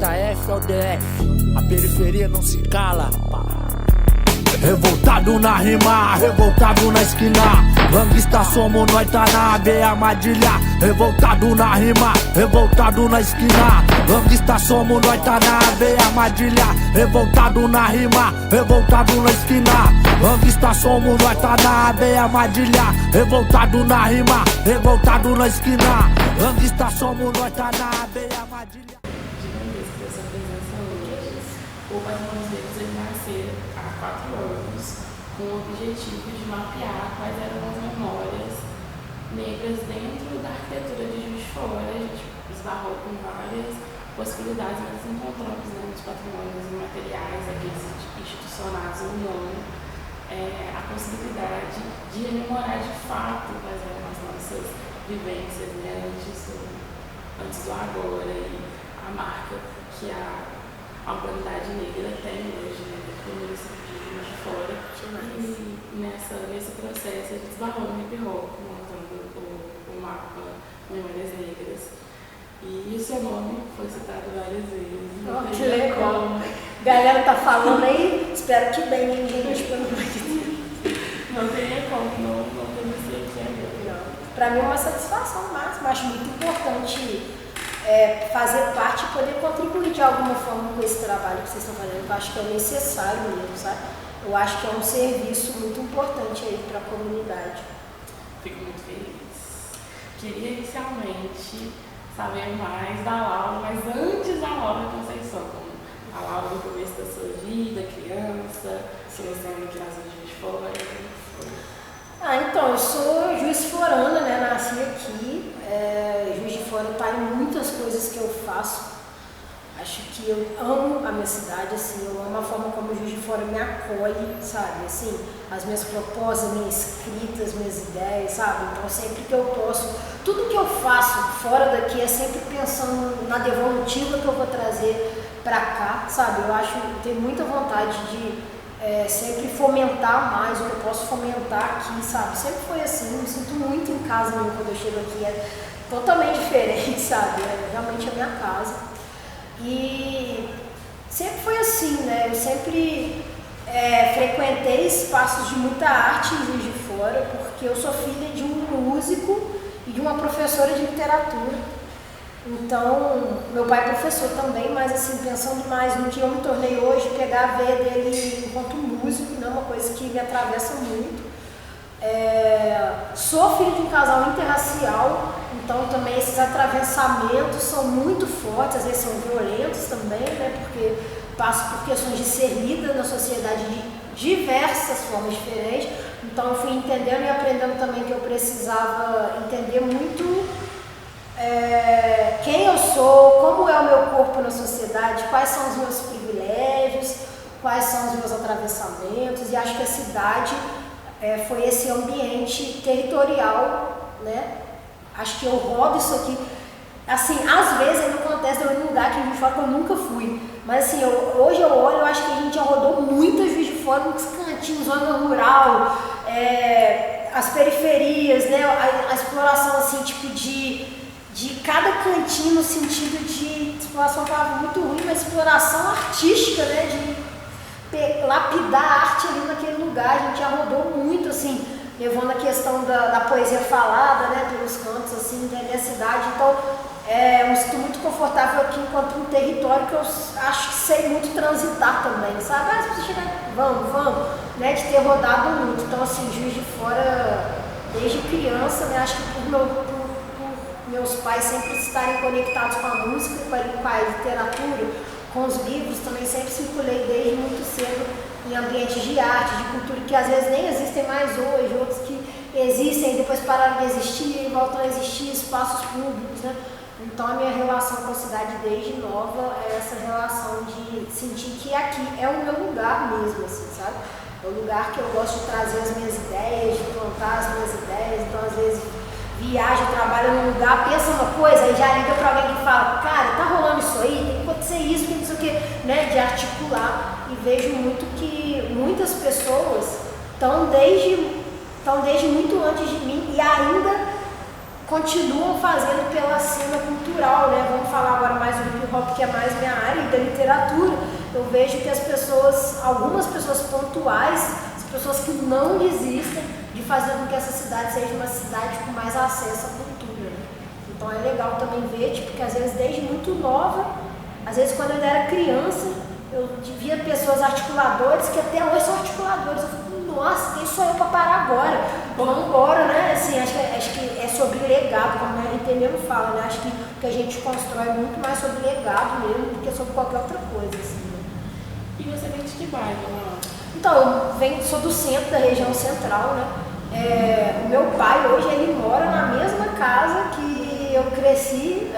JF ao DF, a periferia não se cala. Revoltado na rima, revoltado na esquina. Gangsta somos nós, tá na veia armadilha. Revoltado na rima, revoltado na esquina. Gangsta somos nós, tá na veia armadilha. Revoltado na rima, revoltado na esquina. Gangsta somos nós, tá na veia armadilha. Revoltado na rima, revoltado na esquina. Gangsta somos nós, tá na veia armadilha. O Patrimônio Negros ele nasceu há 4 anos com o objetivo de mapear quais eram as memórias negras dentro da arquitetura de Juiz de Fora. A gente esbarrou com várias possibilidades, mas encontramos nos patrimônios imateriais, aqueles institucionais ou não, a possibilidade de rememorar de fato quais eram as nossas vivências, né, antes do agora, e a marca que a humanidade negra tem hoje, né, do município de Juiz de Fora. E nesse processo a gente esbarrou no hip hop, montando o mapa Memórias Negras. E o seu nome foi citado várias vezes. Oh, que legal! Galera tá falando aí, espero que bem ninguém pelo amor de Deus. Não teria como não conhecer aqui agora. Para mim é uma satisfação máxima, acho muito importante fazer parte e poder contribuir de alguma forma com esse trabalho que vocês estão fazendo, que eu acho que é necessário mesmo, sabe? Eu acho que é um serviço muito importante aí para a comunidade. Fico muito feliz. Queria inicialmente saber mais da Laura, mas antes da Laura Conceição, a Laura no começo da sua vida, criança, seleção aqui nas Juiz de Fora. Então, eu sou juiz-forana, né? Nasci aqui. Juiz de Fora está em muitas coisas que eu faço. Acho que eu amo a minha cidade, assim, eu amo a forma como o Juiz de Fora me acolhe, sabe? Assim, as minhas propostas, minhas escritas, minhas ideias, sabe? Então, sempre que eu posso, tudo que eu faço fora daqui é sempre pensando na devolutiva que eu vou trazer para cá, sabe? Eu acho, eu tenho muita vontade de sempre fomentar mais o que eu posso fomentar aqui, sabe? Sempre foi assim, me sinto muito em casa mesmo quando eu chego aqui, é totalmente diferente, sabe? É realmente a minha casa. E sempre foi assim, né? Eu sempre frequentei espaços de muita arte em Juiz de Fora, porque eu sou filha de um músico e de uma professora de literatura. Então, meu pai é professor também, mas assim, pensando mais no que eu me tornei hoje, pegar a veia dele enquanto músico, né, uma coisa que me atravessa muito. Sou filho de um casal interracial, então também esses atravessamentos são muito fortes, às vezes são violentos também, né, porque passo por questões de ser lida na sociedade de diversas formas diferentes. Então eu fui entendendo e aprendendo também que eu precisava entender muito quem eu sou, como é o meu corpo na sociedade, quais são os meus privilégios, quais são os meus atravessamentos, e acho que a cidade foi esse ambiente territorial, né? Acho que eu rodo isso aqui, assim, às vezes ainda acontece de eu ir num lugar que a gente fala que eu nunca fui, mas assim, hoje eu olho, eu acho que a gente já rodou muita Juiz de Fora, muitos cantinhos, zona rural, as periferias, né? A exploração, assim, tipo de cada cantinho no sentido de exploração, palavra muito ruim, mas exploração artística, né, de lapidar a arte ali naquele lugar. A gente já rodou muito, assim, levando a questão da poesia falada, né, pelos cantos, assim, da cidade. Então, eu me sinto muito confortável aqui enquanto um território que eu acho que sei muito transitar também, sabe? Se você chegar, vamos, né, de ter rodado muito. Então, assim, Juiz de Fora, desde criança, né, acho que por meus pais sempre estarem conectados com a música, com a literatura, com os livros, também sempre circulei desde muito cedo em ambientes de arte, de cultura, que às vezes nem existem mais hoje, outros que existem e depois pararam de existir e voltam a existir, espaços públicos, né? Então a minha relação com a cidade desde nova é essa relação de sentir que aqui é o meu lugar mesmo, assim, sabe? É o lugar que eu gosto de trazer as minhas ideias, de plantar as minhas ideias, então às vezes viaja, trabalha num lugar, pensa uma coisa e já liga para alguém que fala, cara, tá rolando isso aí, tem que acontecer isso, tem que não sei o que, né, de articular. E vejo muito que muitas pessoas estão desde muito antes de mim e ainda continuam fazendo pela cena cultural, né? Vamos falar agora mais do hip hop, que é mais minha área, e da literatura. Eu vejo que as pessoas, algumas pessoas pontuais, as pessoas que não desistem de fazer com que essa cidade seja uma cidade com mais acesso à cultura, né? Então é legal também ver, tipo, que às vezes desde muito nova, às vezes quando eu ainda era criança, eu via pessoas articuladores que até hoje são articuladores. Eu fico, nossa, quem sou eu para parar agora? Vamos embora, né? Assim, acho que é sobre legado, como a RT mesmo fala, né? Acho que o que a gente constrói é muito mais sobre legado mesmo do que sobre qualquer outra coisa, assim, né? E você vem de que bairro, Ana? Então, sou do centro, da região central, né? O meu pai hoje, ele mora na mesma casa que eu cresci,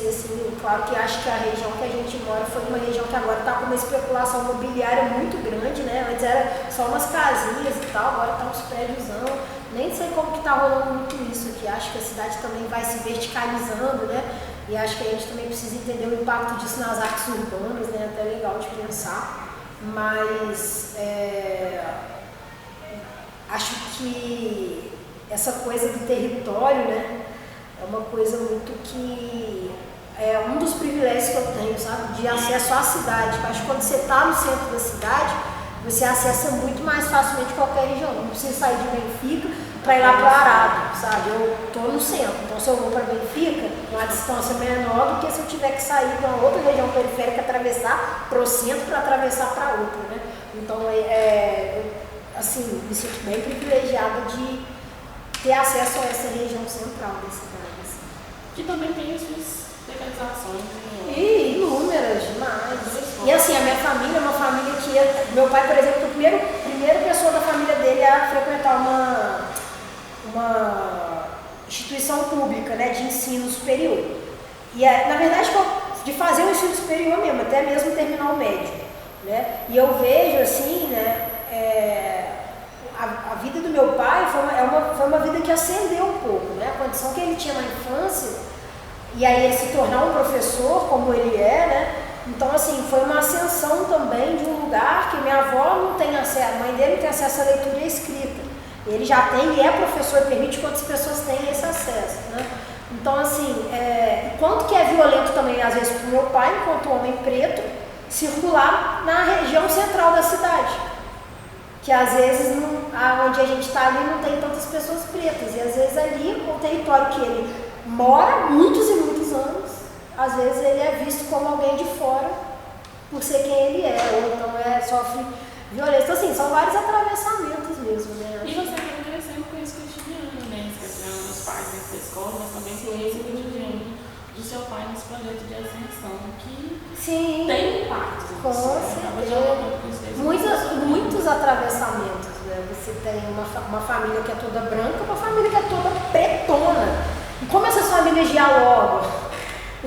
assim, claro que acho que a região que a gente mora foi uma região que agora está com uma especulação imobiliária muito grande, né? Antes era só umas casinhas e tal, agora está uns prédiosão. Nem sei como que está rolando muito isso aqui. Acho que a cidade também vai se verticalizando, né? E acho que a gente também precisa entender o impacto disso nas artes urbanas, né? Até legal de pensar. Mas acho que essa coisa do território, né? É uma coisa muito que é um dos privilégios que eu tenho, sabe? De acesso à cidade. Eu acho que quando você está no centro da cidade, você acessa muito mais facilmente qualquer região. Não precisa sair de Benfica para ir lá para o Arado, sabe? Eu estou no centro, então se eu vou para Benfica, uma distância menor do que se eu tiver que sair para uma outra região periférica, atravessar para o centro para atravessar para outra, né? Então, assim, me sinto bem privilegiada de ter acesso a essa região central da cidade. Assim. Que também tem as suas legalizações. E inúmeras, demais. E assim, a minha família é uma família que... Meu pai, por exemplo, a primeira pessoa da família dele a frequentar uma instituição pública, né, de ensino superior. E, na verdade, de fazer o ensino superior mesmo, até mesmo terminar o médio. Né? E eu vejo, assim, né, a vida do meu pai foi uma vida que ascendeu um pouco, né? A condição que ele tinha na infância, e aí ele se tornar um professor, como ele é, né? Então, assim, foi uma ascensão também de um lugar que minha avó não tem acesso, a mãe dele não tem acesso à leitura e à escrita. Ele já tem e é professor, permite que outras pessoas tenham esse acesso, né? Então, assim, quanto que é violento também, às vezes, para o meu pai, enquanto homem preto, circular na região central da cidade. Que às vezes, onde a gente está ali, não tem tantas pessoas pretas. E às vezes ali, o território que ele mora muitos e muitos anos, às vezes ele é visto como alguém de fora, por ser quem ele é, ou então sofre violência. Então, assim, são vários atravessamentos mesmo, né? E você acaba crescendo com isso cotidiano, né? Escrevendo os pais dentro da escola, mas também com esse cotidiano do seu pai nesse projeto de ascensão, que sim, tem impacto. Com certeza. Muitos atravessamentos, né? Você tem uma família que é toda branca, uma família que é toda pretona. E como essas famílias dialogam,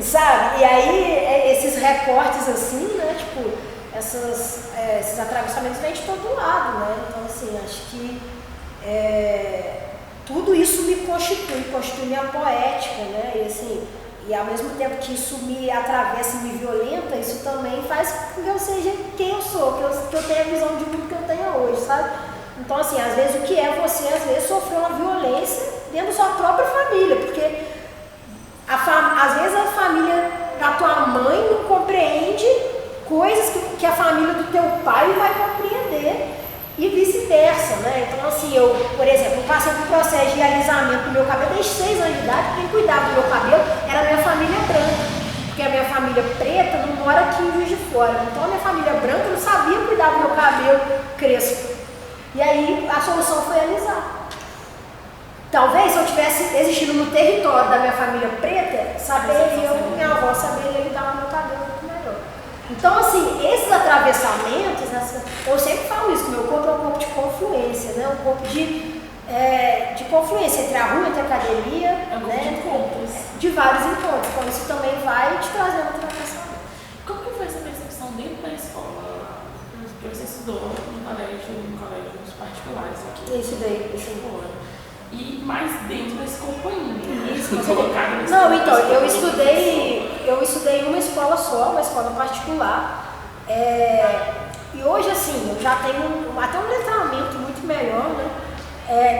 sabe? E aí, esses recortes assim, né? Tipo, esses atravessamentos vêm de todo lado, né? Então, assim, acho que tudo isso me constitui minha poética, né? E assim, e ao mesmo tempo que isso me atravessa e me violenta, isso também faz com que eu seja quem eu sou, que eu tenha a visão de mundo que eu tenho hoje, sabe? Então, assim, às vezes o que é você, às vezes, sofreu uma violência dentro da sua própria família, porque às vezes a família da tua mãe não compreende coisas que a família do teu pai vai compreender e vice-versa, né? Então, assim, eu, por exemplo, passei por um processo de alisamento do meu cabelo desde 6 anos de idade, quem cuidava do meu cabelo era a minha família branca, porque a minha família preta não mora aqui em Juiz de Fora, então a minha família branca não sabia cuidar do meu cabelo crespo. E aí a solução foi alisar. Talvez se eu tivesse existido no território da minha família preta, minha avó saberia lidar com o meu cabelo muito melhor. Então, assim, esses atravessamentos, eu sempre falo isso, que meu corpo é um corpo de confluência, né? Um corpo de confluência entre a rua, entre a academia, né? De vários encontros. Então, isso também vai te trazendo atravessamento. Como que foi essa percepção dentro da escola? Porque você estudou em colégios particulares aqui. Isso daí, isso aí. E mais dentro da escola ainda. Isso, não, então, eu estudei em uma escola só, uma escola particular. E hoje, assim, eu já tenho até um letramento muito melhor, né?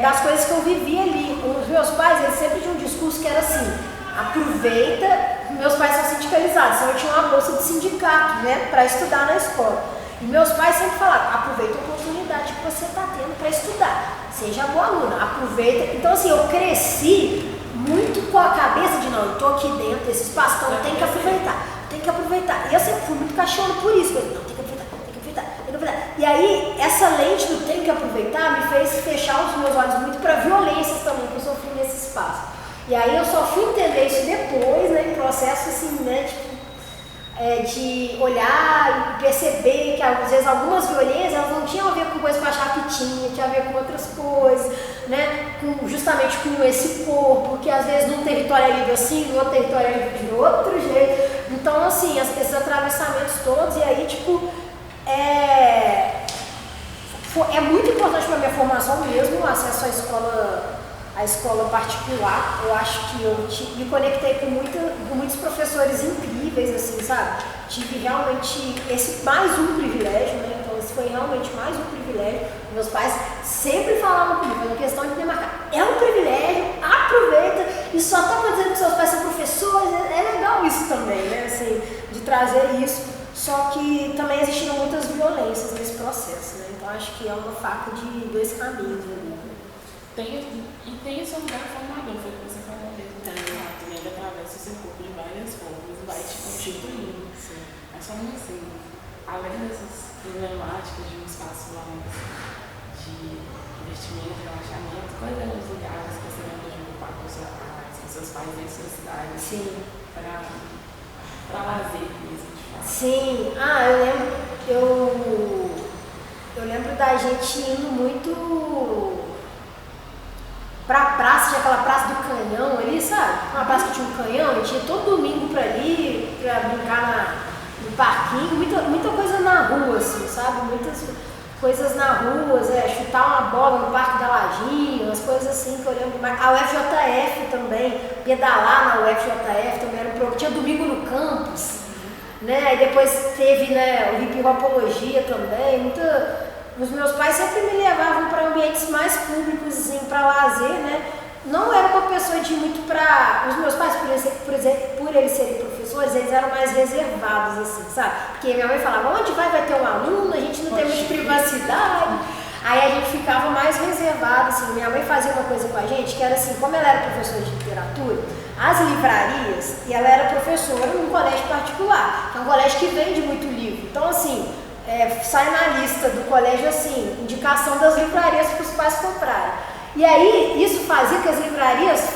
das coisas que eu vivi ali. Os meus pais, eles sempre tinham um discurso que era assim, aproveita, meus pais são sindicalizados, então eu tinha uma bolsa de sindicato, né, para estudar na escola. E meus pais sempre falavam, aproveita a oportunidade que você está tendo para estudar, seja boa aluna, aproveita. Então assim, eu cresci muito com a cabeça de não, eu estou aqui dentro desse espaço, então eu tenho que aproveitar. E eu sempre fui muito cachorro por isso, eu, não, tem que aproveitar. E aí, essa lente do tenho que aproveitar me fez fechar os meus olhos muito para violências também que eu sofri nesse espaço. E aí eu só fui entender isso depois, né, em processo assim, né, tipo, de olhar e perceber que às vezes algumas violências elas não tinham a ver com coisas que eu achava que tinha a ver com outras coisas, né, justamente com esse corpo, que às vezes num território é livre assim, no outro território é livre de outro jeito. Então assim, esses atravessamentos todos, e aí tipo, é muito importante para a minha formação mesmo, o acesso à escola particular. Eu acho que eu me conectei com muitos professores incríveis, assim, sabe? Tive realmente mais um privilégio, né? Então esse foi realmente mais um privilégio. Meus pais sempre falavam comigo, fazendo questão de me marcar. É um privilégio, aproveita, e só está dizendo que seus pais são professores, é legal isso também, né? Assim, de trazer isso. Só que também existiram muitas violências nesse processo, né? Então acho que é uma faca de dois caminhos ali. Tem esse lugar formador, foi o que você falou mesmo. Ele atravessa o seu corpo de várias formas e vai te constituindo. Mas falando assim, além dessas problemáticas de um espaço mais de investimento, relaxamento, quais eram os lugares que você lembra de ocupar com seus pais em sua cidade? Sim. Para lazer mesmo. Sim, eu lembro da gente indo muito pra praça, tinha aquela praça do Canhão ali, sabe? Uma praça que tinha um canhão, e tinha todo domingo pra ali, pra brincar no parquinho, muita coisa na rua, assim, sabe? Muitas coisas na rua, chutar uma bola no Parque da Lajinha, umas coisas assim que eu lembro mais. A UFJF também, pedalar na UFJF também era um programa, tinha domingo no campus. Né? E depois teve, né, o hip hopologia também. Os meus pais sempre me levavam para ambientes mais públicos, assim, para lazer, né? Não era uma pessoa de muito para... Os meus pais, por eles serem professores, eles eram mais reservados, assim, sabe? Porque minha mãe falava, onde vai ter um aluno, a gente não tem muita privacidade. Aí a gente ficava mais reservado, assim. Minha mãe fazia uma coisa com a gente, que era assim, como ela era professora de literatura, as livrarias, e ela era professora num colégio particular, que é um colégio que vende muito livro. Então, assim, sai na lista do colégio, assim, indicação das livrarias para os pais comprarem. E aí, isso fazia que as livrarias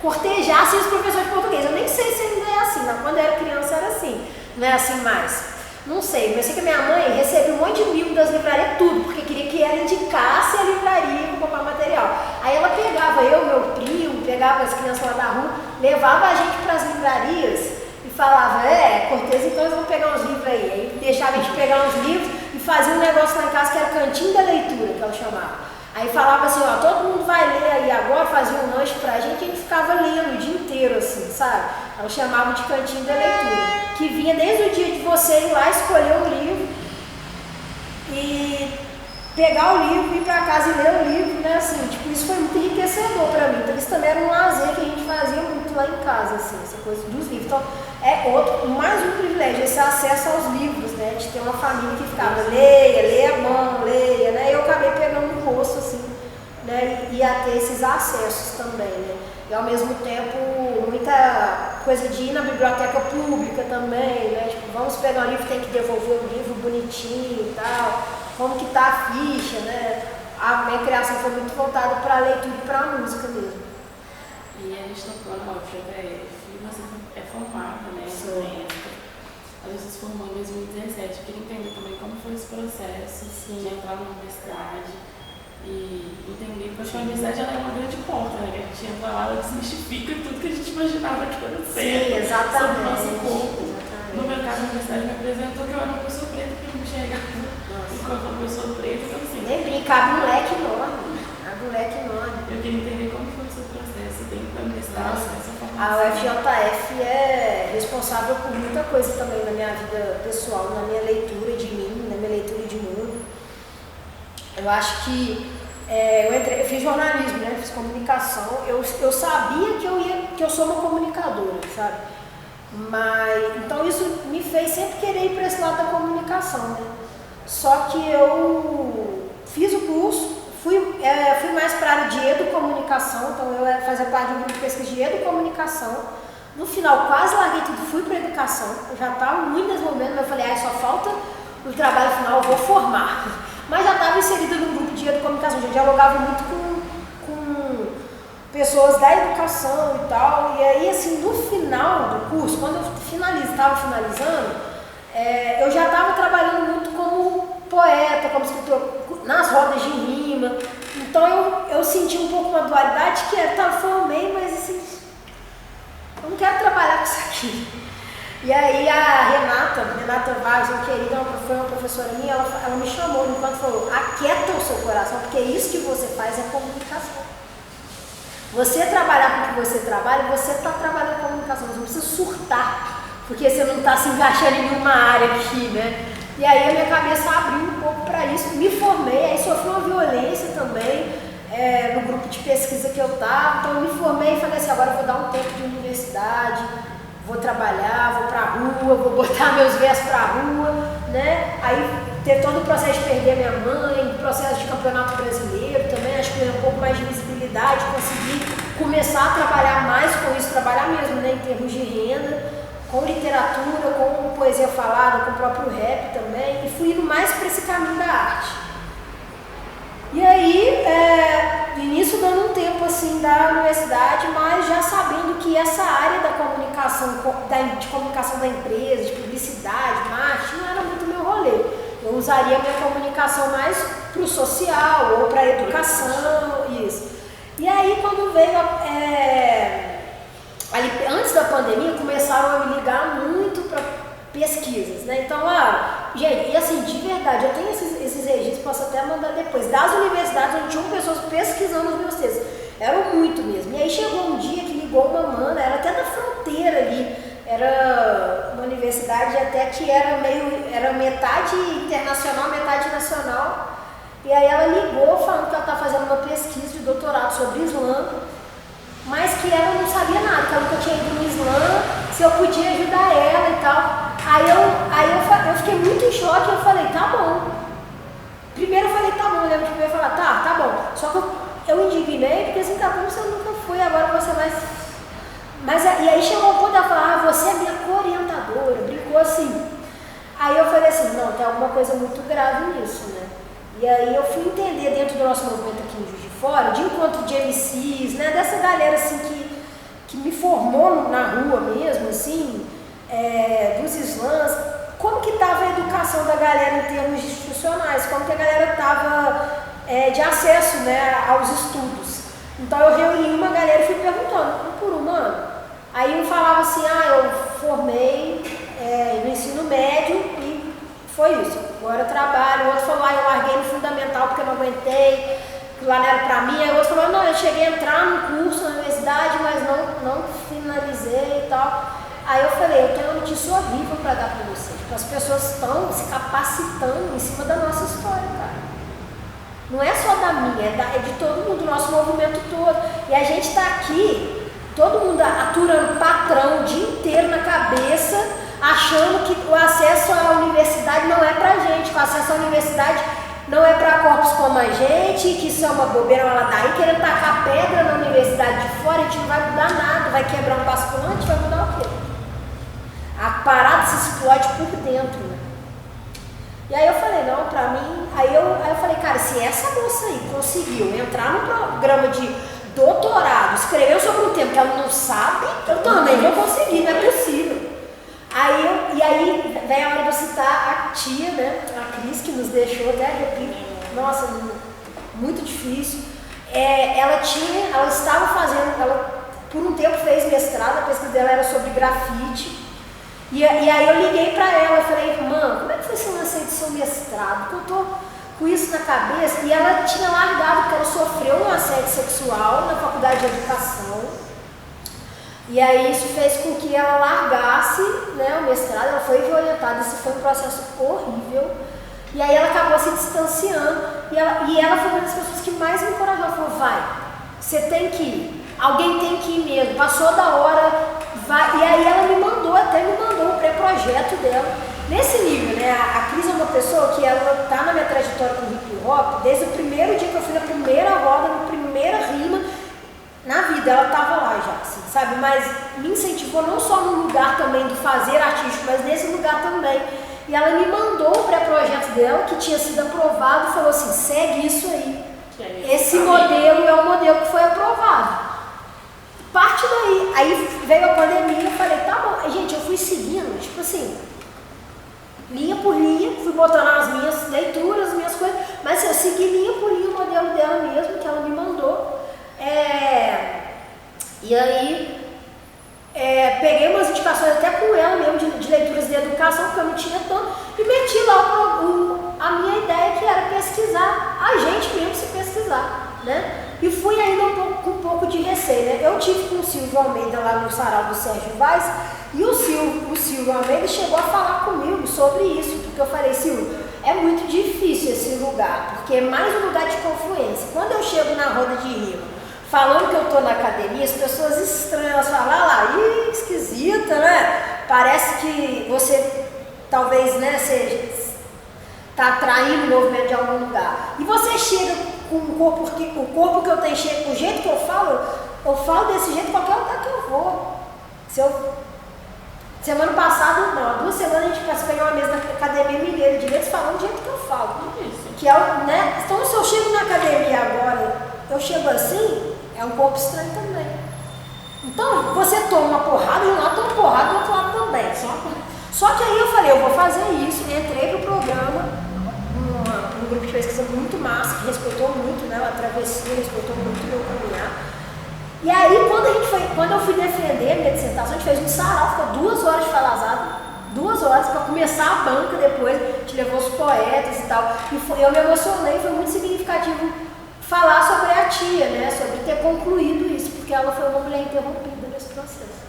cortejassem os professores de português. Eu nem sei se ainda é assim, mas quando eu era criança era assim, não é assim mais. Não sei, mas eu sei que a minha mãe recebeu um monte de livro das livrarias, tudo, porque queria que ela indicasse a livraria para comprar material. Aí ela pegava meu primo, pegava as crianças lá da rua, levava a gente para as livrarias e falava, Cortez, então eles vão pegar uns livros aí. Aí deixava a gente pegar uns livros e fazia um negócio lá em casa que era cantinho da leitura, que ela chamava. Aí falava assim, todo mundo vai ler aí agora, fazia um lanche pra gente, e a gente ficava lendo o dia inteiro, assim, sabe? Ela chamava de cantinho da leitura, que vinha desde o dia de você ir lá escolher um livro e pegar o livro, ir pra casa e ler o livro, né, assim, tipo, isso foi muito enriquecedor pra mim. Então isso também era um lazer que a gente fazia muito lá em casa, assim, essa coisa dos livros. Então mais um privilégio, esse acesso aos livros, né, de ter uma família que ficava, leia a mão, leia, né, e eu acabei pegando um gosto, assim, né, e a ter esses acessos também, né, e ao mesmo tempo muita coisa de ir na biblioteca pública também, né, tipo, vamos pegar um livro, tem que devolver o livro bonitinho e tal, como que tá a ficha, né, a minha criação foi muito voltada para a leitura e para a música mesmo. E a gente tocou na UFJF, você é formada, né? Sim. A gente se formou em 2017. Eu queria entender também como foi esse processo de entrar na universidade e entender que a universidade ela é uma grande porta, né? Que a gente entra lá, ela desmistifica tudo que a gente imaginava que era certo. Sim, exatamente. Sobre o nosso corpo. Exatamente. No meu caso, a universidade me apresentou que eu era uma pessoa preta, porque eu não enxergava enquanto uma pessoa preta, então assim. Nem brinca, abre um leque enorme. Eu queria entender como foi o seu processo dentro da universidade, essa formação. A UFJF é responsável por muita coisa também na minha vida pessoal, na minha leitura de mim, na minha leitura de mundo. Eu acho que eu fiz jornalismo, né? Fiz comunicação. Eu sabia que eu sou uma comunicadora, sabe? Mas, então isso me fez sempre querer ir para esse lado da comunicação, né? Só que eu fiz o curso, fui mais para a área de educomunicação, então eu fazia parte de um grupo de pesquisa de educomunicação. No final, quase larguei tudo, fui para educação. Eu já estava muito desenvolvendo, mas eu falei, só falta o trabalho final, eu vou formar. Mas já estava inserida num grupo de educomunicação, já dialogava muito com pessoas da educação e tal. E aí, assim, no final do curso, quando eu estava finalizando, eu já estava trabalhando muito como poeta, como escritor, nas rodas de rima. Então eu senti um pouco uma dualidade que formei, mas assim, eu não quero trabalhar com isso aqui. E aí a Renata Vargas, uma querida, foi uma professora minha, ela me chamou enquanto falou, aquieta o seu coração, porque isso que você faz é comunicação. Você trabalhar com o que você trabalha, você está trabalhando comunicação, você não precisa surtar, porque você não está se encaixando em nenhuma área aqui, né? E aí a minha cabeça abriu um pouco para isso, me formei, aí sofri uma violência também no grupo de pesquisa que eu estava, então eu me formei e falei assim, agora eu vou dar um tempo de universidade, vou trabalhar, vou pra rua, vou botar meus versos pra rua, né? Aí ter todo o processo de perder minha mãe, processo de campeonato brasileiro também, acho que um pouco mais de visibilidade, conseguir começar a trabalhar mais com isso, trabalhar mesmo, né, em termos de renda, com literatura, com poesia falada, com o próprio rap também, e fui indo mais para esse caminho da arte. E aí, início dando um tempo assim da universidade, mas já sabendo que essa área da comunicação, de comunicação da empresa, de publicidade, marketing, não era muito meu rolê. Eu usaria a minha comunicação mais para o social ou para a educação, isso. E aí quando veio, ali, antes da pandemia, começaram a me ligar muito para pesquisas, né? Então, gente, e assim, de verdade, eu tenho esses registros, posso até mandar depois, das universidades onde tinham pessoas pesquisando os meus textos, eram muito mesmo. E aí chegou um dia que ligou uma mana, era até da fronteira ali, era uma universidade até que era metade internacional, metade nacional, e aí ela ligou falando que ela estava fazendo uma pesquisa de doutorado sobre Islã, mas que ela não sabia nada, que ela nunca tinha ido no Islã, se eu podia ajudar ela e tal. Aí eu fiquei muito em choque, eu falei, tá bom. Primeiro eu falei, tá bom, eu lembro de primeiro falar, tá bom. Só que eu indignei, porque assim, tá bom, você nunca foi, agora você vai... E aí chegou o ponto de ela falar, você é minha co-orientadora, brincou assim. Aí eu falei assim, não, tem alguma coisa muito grave nisso, né? E aí eu fui entender dentro do nosso movimento aqui em Juiz de Fora, de encontro de MCs, né, dessa galera assim que me formou na rua mesmo, assim, dos slams, como que estava a educação da galera em termos institucionais, como que a galera estava de acesso, né, aos estudos. Então eu reuni uma galera e fui perguntando, um por um, ano. Aí um falava assim, eu formei no ensino médio e foi isso, agora eu trabalho. O outro falou, eu larguei no fundamental porque eu não aguentei, que lá não era pra mim. Aí o outro falou, não, eu cheguei a entrar no curso na universidade, mas não finalizei e tal. Aí eu falei, eu tenho uma notícia horrível para dar para vocês. As pessoas estão se capacitando em cima da nossa história, cara. Não é só da minha, é de todo mundo, do nosso movimento todo. E a gente está aqui, todo mundo aturando patrão o dia inteiro na cabeça, achando que o acesso à universidade não é pra gente, que o acesso à universidade não é para corpos como a gente, que isso é uma bobeira, uma ladainha, querendo tacar pedra na universidade de fora, a gente não vai mudar nada, vai quebrar um basculante, vai mudar o quê? A parada se explode por dentro, né? E aí eu falei, não, pra mim, aí eu falei, cara, se essa moça aí conseguiu entrar no programa de doutorado, escreveu sobre um tema que ela não sabe, eu também vou conseguir, não é possível. E aí vem a hora de eu citar a tia, né, a Cris, que nos deixou, até repito, nossa, muito difícil. Ela estava fazendo, ela por um tempo fez mestrado, a pesquisa dela era sobre grafite. E aí eu liguei pra ela e falei, mano, como é que foi esse lance de seu mestrado? Porque eu tô com isso na cabeça. E ela tinha largado, porque ela sofreu um assédio sexual na faculdade de educação. E aí isso fez com que ela largasse, né, o mestrado, ela foi violentada, isso foi um processo horrível. E aí ela acabou se distanciando, e ela foi uma das pessoas que mais me encorajou. Ela falou, vai, você tem que ir, alguém tem que ir mesmo, passou da hora, vai. E aí ela até me mandou o pré-projeto dela, nesse nível, né? A Cris é uma pessoa que ela tá na minha trajetória com hip hop, desde o primeiro dia que eu fui na primeira roda, na primeira rima, na vida, ela tava lá já, assim, sabe? Mas me incentivou não só no lugar também do fazer artístico, mas nesse lugar também. E ela me mandou o pré-projeto dela, que tinha sido aprovado, e falou assim, segue isso aí. Esse modelo é o modelo que foi aprovado. Parte daí. Aí veio a pandemia, eu falei, tá bom. Gente, eu fui seguindo, tipo assim, linha por linha, fui botando as minhas leituras, as minhas coisas, mas assim, eu segui linha por linha o modelo dela mesmo, que ela me mandou. E aí, peguei umas indicações até com ela mesmo, de leituras de educação, porque eu não tinha tanto, e meti lá a minha ideia, que era pesquisar, a gente mesmo se pesquisar, né? E fui ainda com um pouco de receio, né? Eu tive com o Silvio Almeida lá no sarau do Sérgio Vaz, e o Silvio Almeida chegou a falar comigo sobre isso, porque eu falei, Silvio, é muito difícil esse lugar, porque é mais um lugar de confluência. Quando eu chego na roda de rima, falando que eu tô na academia, as pessoas estranham, falam, ah lá, ih, esquisita, né? Parece que você, talvez, né, tá atraindo o movimento de algum lugar. E você chega com o corpo que eu tenho, chega, o jeito que eu falo desse jeito qualquer lugar que eu vou. Semana passada, não, 2 semanas a gente participou de uma mesa na Academia Mineira de Direitos falando do jeito que eu falo. Isso. Que é, né? Então, se eu chego na academia agora, eu chego assim, é um corpo estranho também. Então, você toma uma porrada, de um lado toma uma porrada, do outro lado também. Só que aí eu falei, eu vou fazer isso, entrei pro programa, um grupo de pesquisa muito massa, que respeitou muito, né, a travessia, respeitou muito o meu caminhar. E aí, quando eu fui defender a minha dissertação, a gente fez um sarau, ficou 2 horas de falazada, 2 horas para começar a banca depois, a gente levou os poetas e tal, e eu me emocionei, foi muito significativo falar sobre a tia, né, sobre ter concluído isso, porque ela foi uma mulher interrompida nesse processo,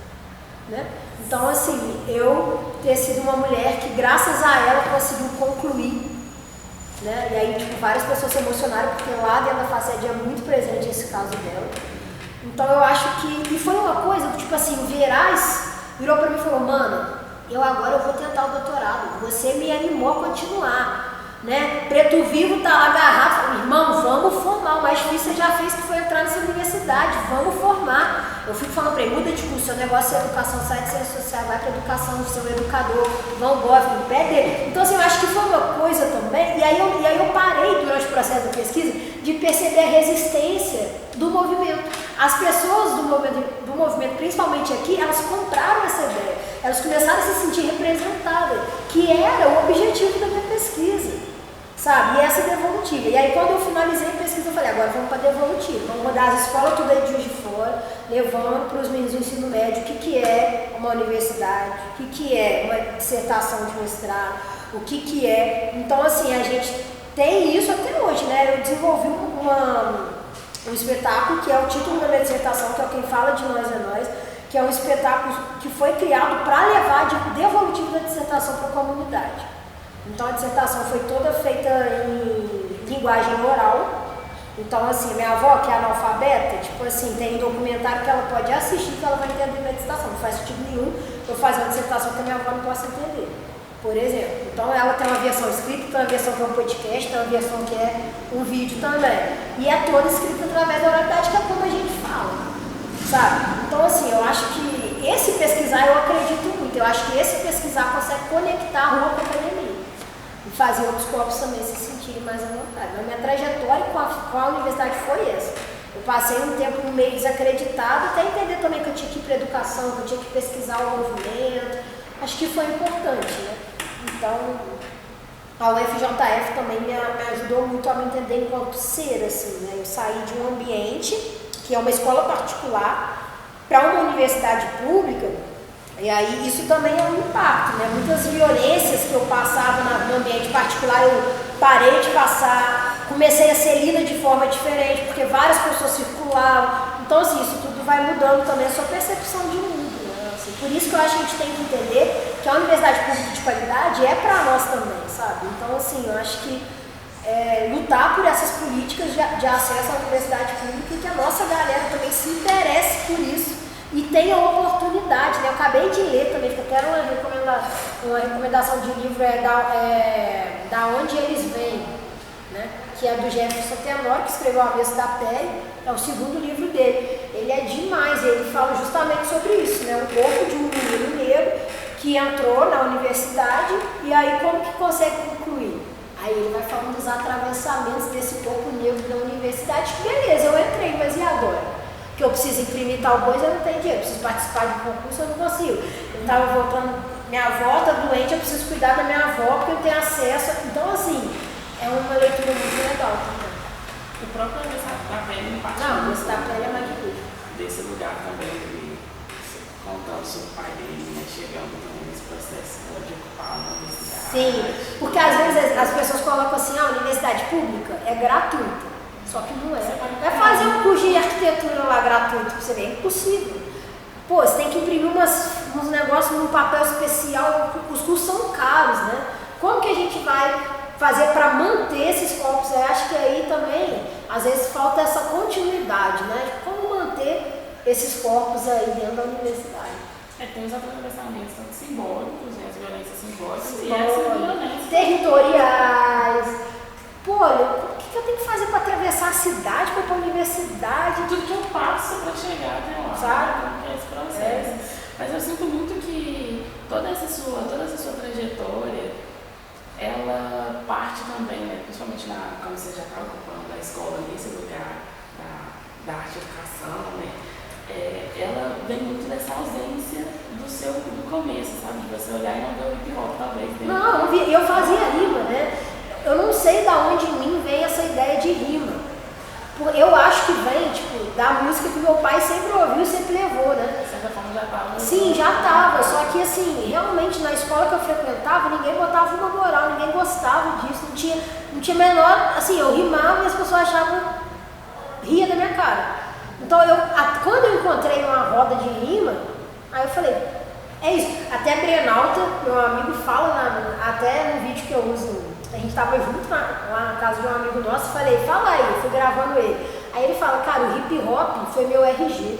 né? Então, assim, eu ter sido uma mulher que, graças a ela, conseguiu concluir, né? E aí, tipo, várias pessoas se emocionaram, porque lá dentro da FACED é muito presente esse caso dela. Então, eu acho que... E foi uma coisa, tipo assim, o Vieraz virou pra mim e falou, mano, agora eu vou tentar o doutorado, você me animou a continuar, né? Preto Vivo tá lá agarrado, falou, irmão, vamos formar, o mais difícil você já fez, que foi entrar nessa universidade, vamos formar. Eu fico falando pra ele, muda de curso, seu negócio é educação, sai de ciência social, vai pra educação, seu educador, vambora, fica no pé dele. Então, assim, eu acho que foi uma coisa também, e aí eu parei durante o processo da pesquisa de perceber a resistência do movimento. As pessoas do movimento, principalmente aqui, elas compraram essa ideia, elas começaram a se sentir representadas, que era o objetivo da minha pesquisa, sabe? E essa devolutiva. E aí, quando eu finalizei a pesquisa, eu falei, agora vamos para a devolutiva, vamos mandar as escolas tudo aí de Juiz de Fora, levando para os meninos do ensino médio o que é uma universidade, o que é uma dissertação de mestrado, o que é. Então, assim, a gente tem isso até hoje, né? Eu desenvolvi um espetáculo que é o título da minha dissertação, que é o Quem Fala de Nós é Nós, que é um espetáculo que foi criado para levar de devolutivo da dissertação para a comunidade. Então a dissertação foi toda feita em linguagem oral. Então, assim, minha avó, que é analfabeta, tipo assim, tem um documentário que ela pode assistir que ela vai entender minha dissertação. Não faz sentido nenhum eu fazer uma dissertação que a minha avó não possa entender, por exemplo. Então ela tem uma versão escrita, tem uma versão que é um podcast, tem uma versão que é um vídeo também. E é toda escrita através da oralidade, que é como a gente fala, sabe? Então, assim, eu acho que esse pesquisar, eu acredito muito. Eu acho que esse pesquisar consegue conectar a rua com a academia e fazer outros corpos também se sentirem mais à vontade. A minha trajetória com a universidade foi essa. Eu passei um tempo meio desacreditado, até entender também que eu tinha que ir para a educação, que eu tinha que pesquisar o movimento. Acho que foi importante, né? Então, a UFJF também me ajudou muito a me entender enquanto ser, assim, né? Eu saí de um ambiente, que é uma escola particular, para uma universidade pública, e aí isso também é um impacto, né? Muitas violências que eu passava no ambiente particular, eu parei de passar, comecei a ser lida de forma diferente, porque várias pessoas circulavam. Então, assim, isso tudo vai mudando também a sua percepção de mundo, né? assim, por isso que eu acho que a gente tem que entender que a universidade pública de qualidade é para nós também, sabe? Então, assim, eu acho que lutar por essas políticas de acesso à universidade pública e que a nossa galera também se interesse por isso e tenha oportunidade, né? Eu acabei de ler também, que até uma recomendação de livro da onde eles vêm, né? Que é do Jefferson Tenório, que escreveu A Avesso da Pele, é o segundo livro dele. Ele é demais, ele fala justamente sobre isso, né? O corpo de um menino negro que entrou na universidade e aí como que consegue concluir? Aí ele vai falando dos atravessamentos desse corpo negro na universidade. Beleza, eu entrei, mas e agora? Que eu preciso imprimir tal coisa, eu não tenho dinheiro. Eu preciso participar de um concurso, eu não consigo. Eu estava voltando, minha avó está doente, eu preciso cuidar da minha avó porque eu tenho acesso. Então, assim, é uma leitura muito legal também. O próprio Aniversário da Pele não parte. Não, o Aniversário da Pele é magnífico. Desse lugar também, ele contando sobre o pai dele, né, chegando também nesse processo de ocupar uma universidade. Sim, porque às vezes as pessoas colocam assim, a universidade pública é gratuita. Só que não é. Vai fazer um curso de arquitetura lá gratuito pra você ver, é impossível. Pô, você tem que imprimir uns negócios num papel especial, os cursos são caros, né? Como que a gente vai fazer para manter esses corpos? Eu acho que aí também, às vezes, falta essa continuidade, né? Como manter esses corpos aí dentro da universidade. Tem os atravessamentos tanto simbólicos, né? As violências simbólicas e essas violências territoriais. Pô, o que eu tenho que fazer para atravessar a cidade, para ir para a universidade? Tudo que eu passo para chegar até lá, sabe? Como que é esse processo. Mas eu sinto muito que toda essa sua trajetória, ela parte também, né, principalmente como você já está ocupando a escola nesse lugar da arte e educação, né, ela vem muito dessa ausência do começo, sabe? De você olhar e não ver o hip hop, talvez. Né? Não, eu fazia rima, né? Eu não sei da onde em mim vem essa ideia de rima. Eu acho que vem, tipo, da música que meu pai sempre ouviu e sempre levou, né? De certa forma já estava. Sim, já estava. Só que, assim, realmente na escola que eu frequentava, ninguém botava uma moral, ninguém gostava disso. Não tinha menor. Assim, eu rimava e as pessoas achavam. Ria da minha cara. Então, quando eu encontrei uma roda de rima, aí eu falei, é isso. Até a Brenalta, meu amigo, fala, até no vídeo que eu uso. A gente estava junto lá na casa de um amigo nosso e falei, fala aí, eu fui gravando ele. Aí ele fala, cara, o hip hop foi meu RG.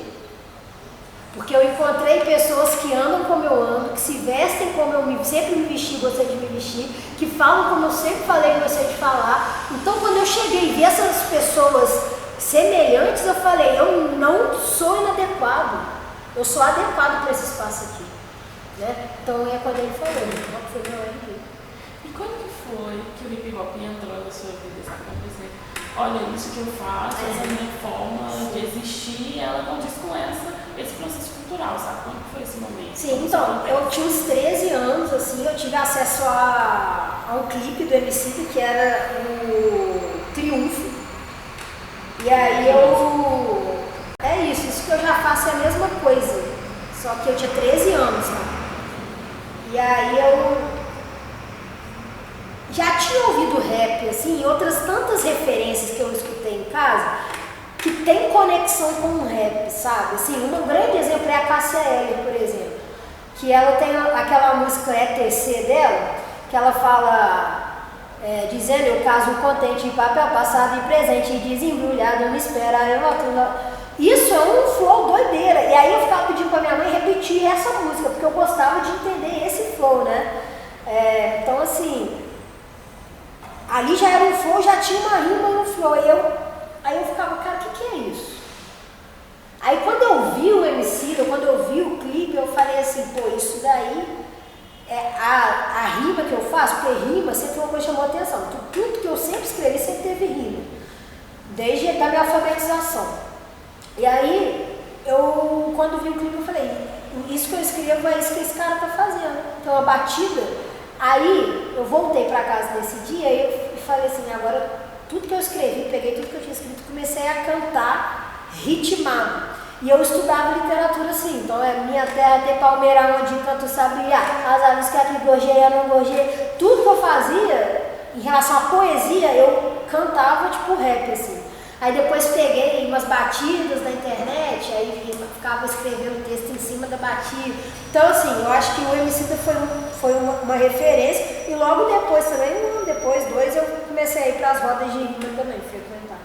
Porque eu encontrei pessoas que andam como eu ando, que se vestem como eu sempre me vesti, gostei de me vestir, que falam como eu sempre falei e gostei de falar. Então quando eu cheguei e vi essas pessoas semelhantes, eu falei, eu não sou inadequado, eu sou adequado para esse espaço aqui. Né? Então é quando ele falou, o hip hop foi meu RG. E quando que foi que o hip hop entrou na sua vida? Sabe? Quando você, olha, isso que eu faço, essa minha forma de existir, ela condiz com esse processo cultural, sabe? Quando que foi esse momento? Sim, então, eu tinha uns 13 anos, assim, eu tive acesso a um clipe do Emicida que era o Triunfo. E aí isso que eu já faço é a mesma coisa, só que eu tinha 13 anos, né? E aí eu já tinha ouvido rap, assim, e outras tantas referências que eu escutei em casa, que tem conexão com o rap, sabe? Assim, um grande exemplo é a Cássia Eller, por exemplo, que ela tem aquela música ETC dela, que ela fala, dizendo, eu caso contente em papel, passado e presente, desembrulhado, me espera, eu volto. Isso é um flow doideira, e aí eu ficava pedindo pra minha mãe repetir essa música, porque eu gostava de entender esse flow, né? Então, assim, ali já era um flow, já tinha uma rima no flow, aí eu ficava, cara, o que é isso? Aí quando eu vi o Emicida, quando eu vi o clipe, eu falei assim, pô, isso daí é a rima que eu faço, porque rima sempre foi uma coisa que chamou atenção. Tudo que eu sempre escrevi sempre teve rima, desde a minha alfabetização. E aí, quando vi o clipe, eu falei, isso que eu escrevo é isso que esse cara tá fazendo. Então a batida, aí eu voltei pra casa nesse dia e falei assim, agora tudo que eu escrevi, peguei tudo que eu tinha escrito, comecei a cantar ritmado. E eu estudava literatura assim, então minha terra tem palmeira onde canto sabia, as aves que aqui gorjeia, não gorjeia. Tudo que eu fazia em relação à poesia, eu cantava tipo rap assim. Aí depois peguei umas batidas na internet, aí ficava escrevendo texto em cima da batida. Então assim, eu acho que o Emicida foi uma referência, e logo depois também, um ano depois, 2, eu comecei a ir para as rodas de rima também, frequentar.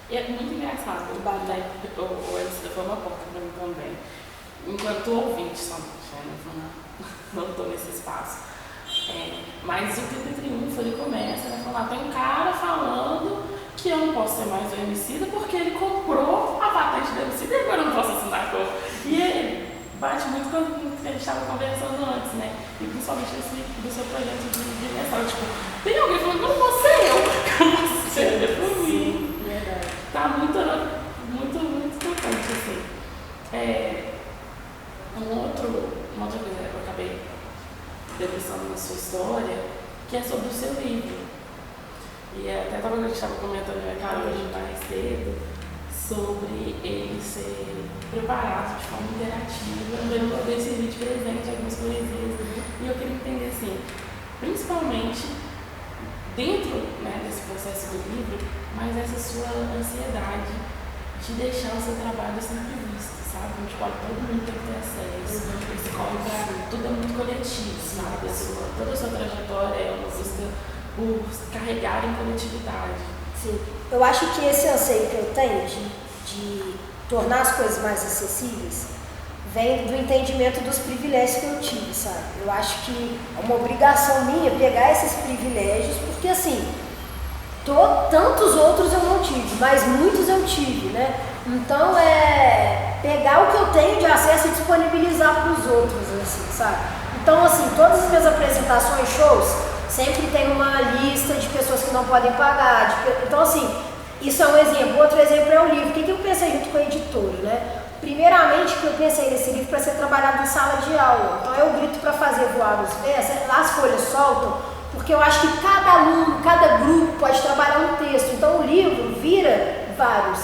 E é muito engraçado, né? O Emicida foi uma porta para mim também. Enquanto ouvinte, só não estou nesse espaço. Mas o 30 Triunfo, ele começa, né, falando, tem um cara falando que eu não posso ser mais o Emicida porque ele comprou a patente do Emicida e agora eu não posso assinar com. E ele bate muito com o que a gente estava conversando antes, né? E principalmente do seu projeto de mensagem. Tipo, tem alguém falando que eu não posso ser eu, que eu não posso ser por mim. Verdade. Tá muito tocante, assim. Uma outra coisa que eu acabei debruçando na sua história, que é sobre o seu livro. E até a gente estava comentando com a Carol hoje mais cedo sobre ele ser preparado de forma interativa, para ele poder servir de presente algumas poesias. E eu queria entender assim, principalmente dentro, né, desse processo do livro, mas essa sua ansiedade de deixar o seu trabalho sempre visto, sabe? Tipo, todo mundo tem que ter acesso, esse corre, tudo é muito coletivo, sabe? Toda a sua trajetória é uma busca por carregar em coletividade. Sim, eu acho que esse anseio que eu tenho de tornar as coisas mais acessíveis vem do entendimento dos privilégios que eu tive, sabe? Eu acho que é uma obrigação minha pegar esses privilégios, porque assim, tantos outros eu não tive, mas muitos eu tive, né? Então pegar o que eu tenho de acesso e disponibilizar para os outros, assim, sabe? Então assim, todas as minhas apresentações, shows, sempre tem uma lista de pessoas que não podem pagar. Então assim, isso é um exemplo. Outro exemplo é o livro. O que eu pensei junto com a editora, né? Primeiramente, que eu pensei nesse livro para ser trabalhado em sala de aula. Então eu grito para fazer voar os versos, as folhas soltam, porque eu acho que cada aluno, cada grupo pode trabalhar um texto. Então o livro vira vários,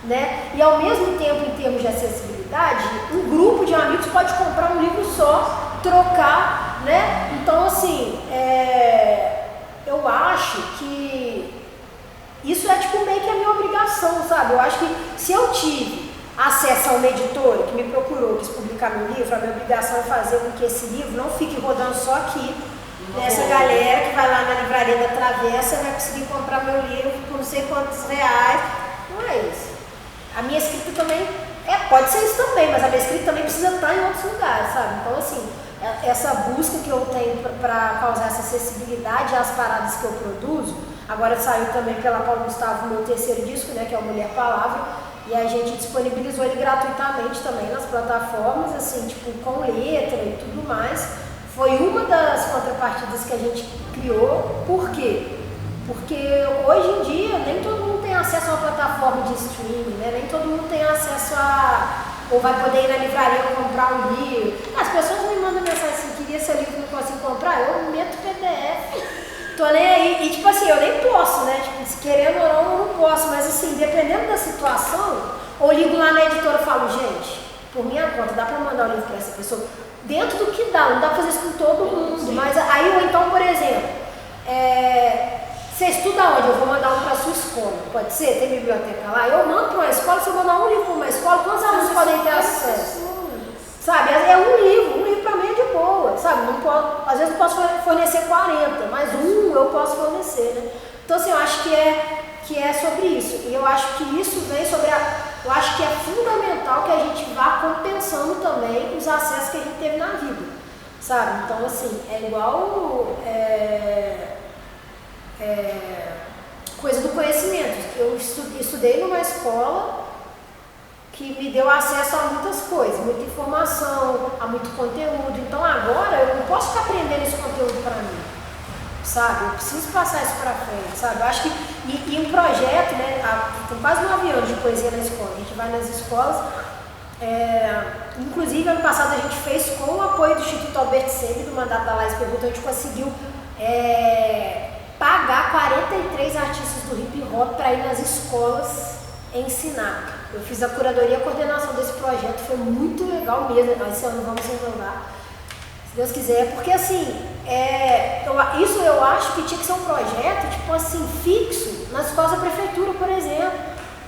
né? E ao mesmo tempo, em termos de acessibilidade, um grupo de amigos pode comprar um livro só, trocar, né? Então assim, eu acho que isso é tipo meio que a minha obrigação, sabe? Eu acho que se eu tive acesso a uma editora que me procurou, quis publicar meu livro, a minha obrigação é fazer com que esse livro não fique rodando só aqui, nessa galera que vai lá na livraria da Travessa e vai conseguir comprar meu livro por não sei quantos reais. Não é isso. A minha escrita também, pode ser isso também, mas a minha escrita também precisa estar em outros lugares, sabe? Então assim, essa busca que eu tenho para causar essa acessibilidade às paradas que eu produzo, agora saiu também pela Paulo Gustavo o meu terceiro disco, né, que é o Mulher Palavra, e a gente disponibilizou ele gratuitamente também nas plataformas, assim, tipo, com letra e tudo mais. Foi uma das contrapartidas que a gente criou. Por quê? Porque hoje em dia nem todo mundo tem acesso a uma plataforma de streaming, né? Nem todo mundo tem acesso ou vai poder ir na livraria comprar um livro. As pessoas me mandam mensagem assim, queria seu livro, não consigo comprar, eu meto PDF. Tô nem aí, e tipo assim, eu nem posso, né? Tipo, se querendo ou não, eu não posso, mas assim, dependendo da situação, ou ligo lá na editora e falo, gente, por minha conta, dá pra mandar o livro pra essa pessoa? Dentro do que dá, não dá pra fazer isso com todo mundo, mas aí, ou então, por exemplo, você estuda onde? Eu vou mandar um pra sua escola, pode ser? Tem biblioteca lá? Eu mando pra uma escola, se eu mandar um livro pra uma escola, quantos alunos podem ter acesso? Sabe, é um livro pra mim é de boa, sabe, não posso, às vezes não posso fornecer 40, mas eu posso fornecer, né? Então assim, eu acho que é sobre isso, e eu acho que isso vem eu acho que é fundamental que a gente vá compensando também os acessos que a gente teve na vida, sabe, então assim, é igual coisa do conhecimento, eu estudei numa escola que me deu acesso a muitas coisas, muita informação, a muito conteúdo. Então agora eu não posso ficar aprendendo esse conteúdo para mim, sabe? Eu preciso passar isso para frente, sabe? Eu acho que, e um projeto, né? Tem quase 9 anos de poesia na escola, a gente vai nas escolas, inclusive ano passado a gente fez com o apoio do Instituto Albert Sebi, do Mandato da Laís Pergunta, a gente conseguiu pagar 43 artistas do hip hop para ir nas escolas ensinar. Eu fiz a curadoria e a coordenação desse projeto, foi muito legal mesmo. Esse ano vamos renovar, se Deus quiser, porque assim, isso eu acho que tinha que ser um projeto, tipo assim, fixo, nas escolas da prefeitura, por exemplo.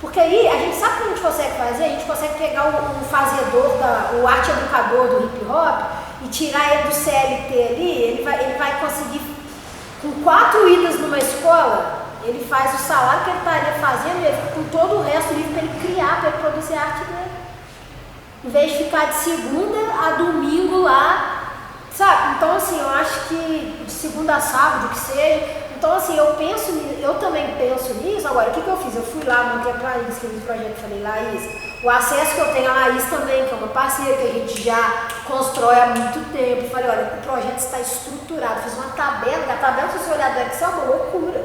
Porque aí a gente sabe o que a gente consegue fazer, a gente consegue pegar o fazedor, o arte educador do hip hop e tirar ele do CLT ali, ele vai conseguir, com 4 idas numa escola, ele faz o salário que ele estaria fazendo, ele, com todo o resto livre para ele criar, para ele produzir a arte dele. Em vez de ficar de segunda a domingo lá, sabe? Então assim, eu acho que de segunda a sábado, que seja. Então assim, eu também penso nisso. Agora, o que eu fiz? Eu fui lá, montei a Laís, escrevi o projeto, falei, Laís, o acesso que eu tenho a Laís também, que é uma parceira que a gente já constrói há muito tempo. Falei, olha, o projeto está estruturado, fiz uma tabela, a tabela, se você olhar do Excel, é uma loucura,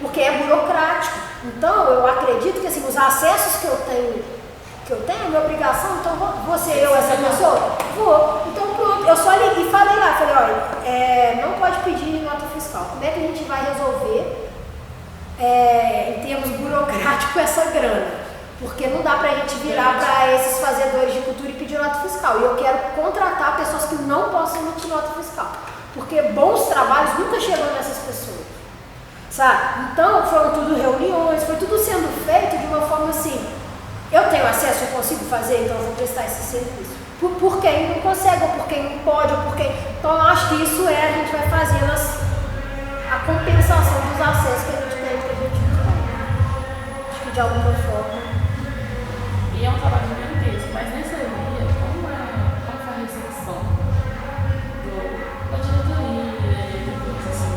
porque é burocrático. Então, eu acredito que assim, os acessos que eu tenho, é minha obrigação, então eu, essa pessoa, vou. Então pronto, eu só liguei e falei lá, olha, não pode pedir nota fiscal. Como é que a gente vai resolver em termos burocráticos essa grana? Porque não dá pra gente virar para esses fazedores de cultura e pedir nota fiscal. E eu quero contratar pessoas que não possam emitir nota fiscal. Porque bons trabalhos nunca chegam nessas pessoas. Sabe? Então foram tudo reuniões, foi tudo sendo feito de uma forma assim. Eu tenho acesso, eu consigo fazer, então eu vou prestar esse serviço. Por quem não consegue, ou por quem não pode, ou por quem... Então eu acho que isso a gente vai fazendo a compensação dos acessos que a gente tem, que a gente não tem. Acho que de alguma forma. E é um trabalho gigantesco, mas nessa linha, como foi a recepção da diretoria, depois assim,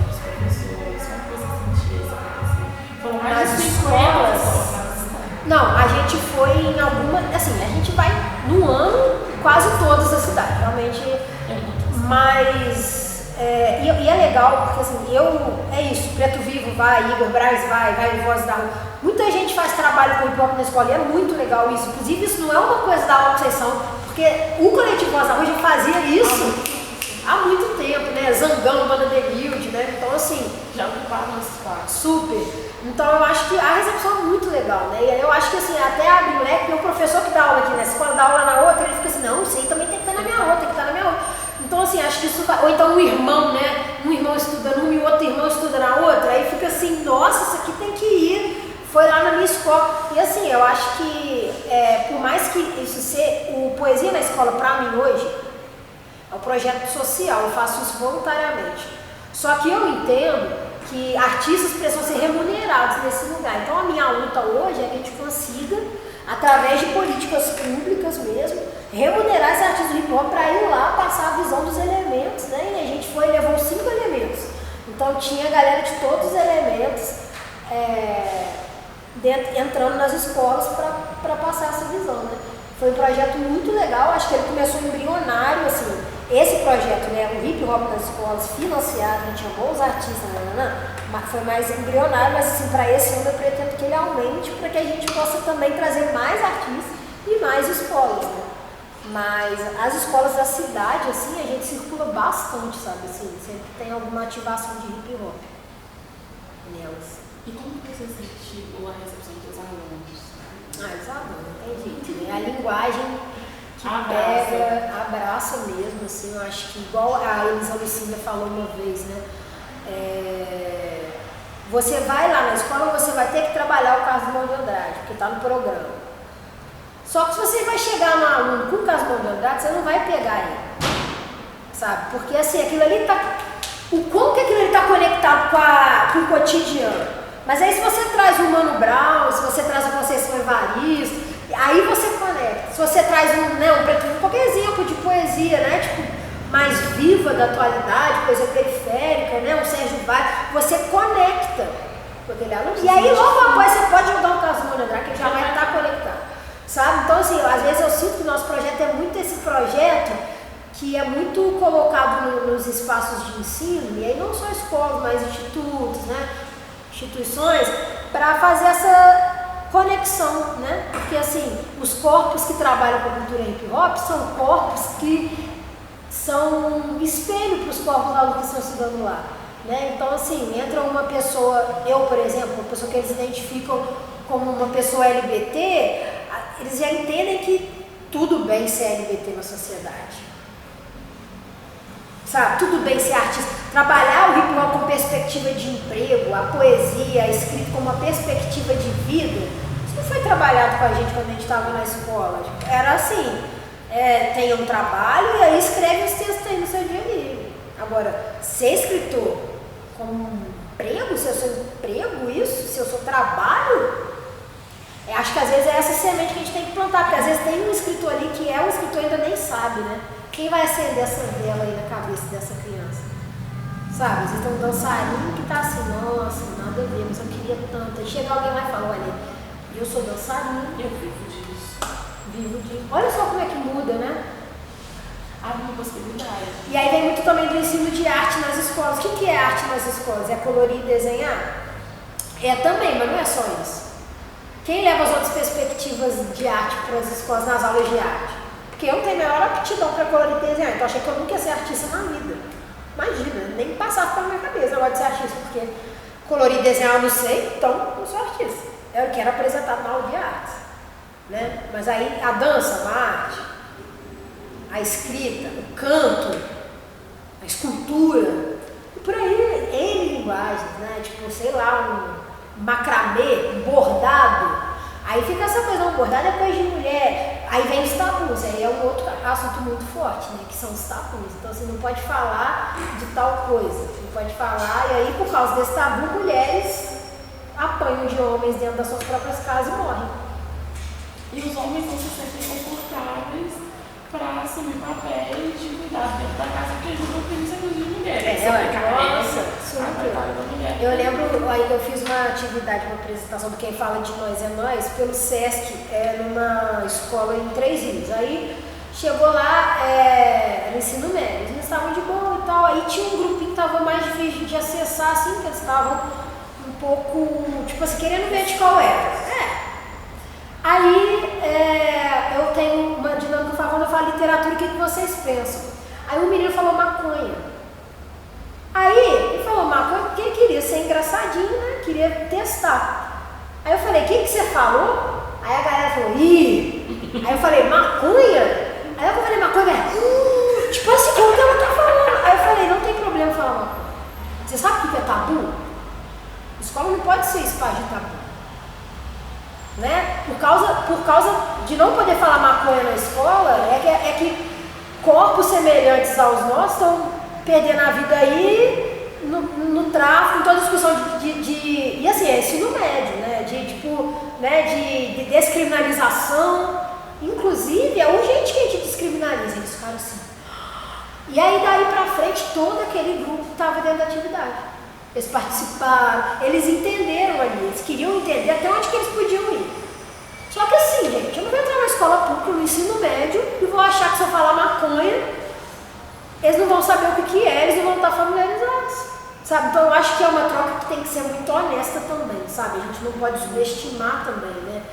dos professores, como você sentiu isso acontecer? Foram mais de 50 pessoas. Não, a gente foi em alguma, assim, a gente vai no ano quase todas as cidades, realmente, mas, e é legal, porque assim, é isso, Preto Vivo vai, Igor Braz vai Voz da Rua, muita gente faz trabalho com hip hop na escola e é muito legal isso, inclusive isso não é uma coisa da aula que vocês são, porque o coletivo Voz da Rua já fazia isso há muito tempo, né, Zangão, Banda Delilde, né, então assim... Já ocuparam esse espaço. Super. Então eu acho que a recepção é muito legal, né? E eu acho que assim, até abre o leque, o professor que dá aula aqui nessa escola dá aula na outra, ele fica assim, não, isso aí também tem que estar na minha outra, tem que estar na minha outra. Então assim, acho que isso vai... Ou então um irmão, né? Um irmão estuda numa e outro irmão estuda na outra, aí fica assim, nossa, isso aqui tem que ir. Foi lá na minha escola. E assim, eu acho que por mais que isso seja o Poesia na Escola pra mim hoje, é um projeto social, eu faço isso voluntariamente. Só que eu entendo que artistas precisam ser remunerados nesse lugar. Então a minha luta hoje é que a gente consiga, através de políticas públicas mesmo, remunerar esses artistas do hip hop para ir lá passar a visão dos elementos, né? E a gente levou 5 elementos. Então tinha a galera de todos os elementos entrando nas escolas para passar essa visão, né? Foi um projeto muito legal, acho que ele começou embrionário, assim, esse projeto, né, o hip hop nas escolas, financiado, a gente chamou os artistas, foi mais embrionário, mas assim, para esse ano eu pretendo que ele aumente, para que a gente possa também trazer mais artistas e mais escolas, né? Mas as escolas da cidade, assim, a gente circula bastante, sabe, assim, sempre tem alguma ativação de hip hop nelas. E como você sentiu a recepção dos alunos? Os alunos, tem jeito, né? A linguagem que pega, abraça mesmo, assim, eu acho que igual a Elisa Lucinda falou uma vez, né? Você vai lá na escola, você vai ter que trabalhar o Carlos de Andrade, porque está no programa. Só que se você vai chegar no aluno com o Carlos de Andrade, você não vai pegar ele, sabe? Porque assim, aquilo ali tá... Como que aquilo ali está conectado com o cotidiano? Mas aí se você traz o Mano Brown, se você traz a Conceição Evaristo, aí você conecta. Se você traz um Preto Vivo, qualquer exemplo de poesia, né? Tipo, mais viva da atualidade, poesia periférica, né? Um Sérgio Vaz, você conecta com aquele aluno. E aí logo após você pode jogar um caso do Mano Brown, que ele já vai estar conectado. Sabe? Então assim, às vezes eu sinto que o nosso projeto é muito esse projeto que é muito colocado nos espaços de ensino, e aí não só escolas, mas institutos, né? Instituições, para fazer essa conexão, né? Porque assim, os corpos que trabalham com a cultura hip hop são corpos que são espelho para os corpos alunos que estão estudando lá, né? Então assim, entra uma pessoa, eu por exemplo, uma pessoa que eles identificam como uma pessoa LGBT, eles já entendem que tudo bem ser LGBT na sociedade. Sabe, tudo bem ser artista, trabalhar o hip hop com perspectiva de emprego, a poesia, a escrita com uma perspectiva de vida, trabalhado com a gente quando a gente estava na escola. Era assim, tem um trabalho e aí escreve os textos aí no seu dia livre. Agora, ser escritor como um emprego, se é o seu emprego isso, se é o seu trabalho, acho que às vezes é essa semente que a gente tem que plantar, porque às vezes tem um escritor ali que é um escritor e ainda nem sabe, né? Quem vai acender essa vela aí na cabeça dessa criança? Sabe? Às vezes tem um dançarino que tá assim, nossa, nada a ver, mas eu queria tanto. Aí chega alguém lá e fala, olha, eu sou dançarino. Eu vivo disso. Vivo disso. Olha só como é que muda, né? Abre uma possibilidade. E aí vem muito também do ensino de arte nas escolas. O que é arte nas escolas? É colorir e desenhar? É também, mas não é só isso. Quem leva as outras perspectivas de arte para as escolas nas aulas de arte? Porque eu não tenho a maior aptidão para colorir e desenhar, então eu achei que eu nunca ia ser artista na vida. Imagina, nem passava pela minha cabeça agora de ser artista, porque colorir e desenhar eu não sei, então não sou artista. Eu quero apresentar na aula de artes. Né? Mas aí a dança, uma arte, a escrita, o canto, a escultura, e por aí, N linguagens, né? Tipo, sei lá, um macramê, um bordado. Aí fica essa coisa, um bordado é coisa de mulher. Aí vem os tabus, aí é um outro assunto muito forte, né? Que são os tabus. Então você não pode falar de tal coisa, você não pode falar, e aí por causa desse tabu, mulheres apanham de homens dentro das suas próprias casas e morrem. E os homens não se sentem confortáveis para assumir papéis de cuidar dentro da casa que ajudam crianças de mulheres. Nossa, eu lembro, aí eu fiz uma atividade, uma apresentação do Quem Fala de Nós é Nós, pelo SESC, numa escola em Três Rios. Aí chegou lá, era ensino médio, eles estavam de boa e tal, aí tinha um grupinho que estava mais difícil de acessar, assim, que eles estavam um pouco, tipo assim, querendo ver de qual era. Aí eu tenho uma dinâmica, quando eu falo literatura, o que vocês pensam? Aí o menino falou maconha. Aí ele falou maconha porque ele queria ser engraçadinho, né? Queria testar. Aí eu falei, o que você falou? Aí a galera falou, ih! Aí eu falei, maconha? Aí eu falei, maconha, tipo assim, como que ela tá falando? Aí eu falei, não tem problema falar maconha. Você sabe o que é tabu? A escola não pode ser espaço de tabu. Né? Por causa de não poder falar maconha na escola, é que corpos semelhantes aos nossos estão perdendo a vida aí no tráfico, em toda discussão e assim, é ensino médio, né? De descriminalização. Inclusive, é urgente que a gente descriminalize. Eles ficaram assim. E aí, daí pra frente, todo aquele grupo estava dentro da atividade. Eles participaram, eles entenderam ali, eles queriam entender até onde que eles podiam ir. Só que assim, gente, eu não vou entrar na escola pública, no ensino médio, e vou achar que se eu falar maconha, eles não vão saber o que é, eles não vão estar familiarizados. Sabe? Então eu acho que é uma troca que tem que ser muito honesta também, sabe? A gente não pode subestimar também, né,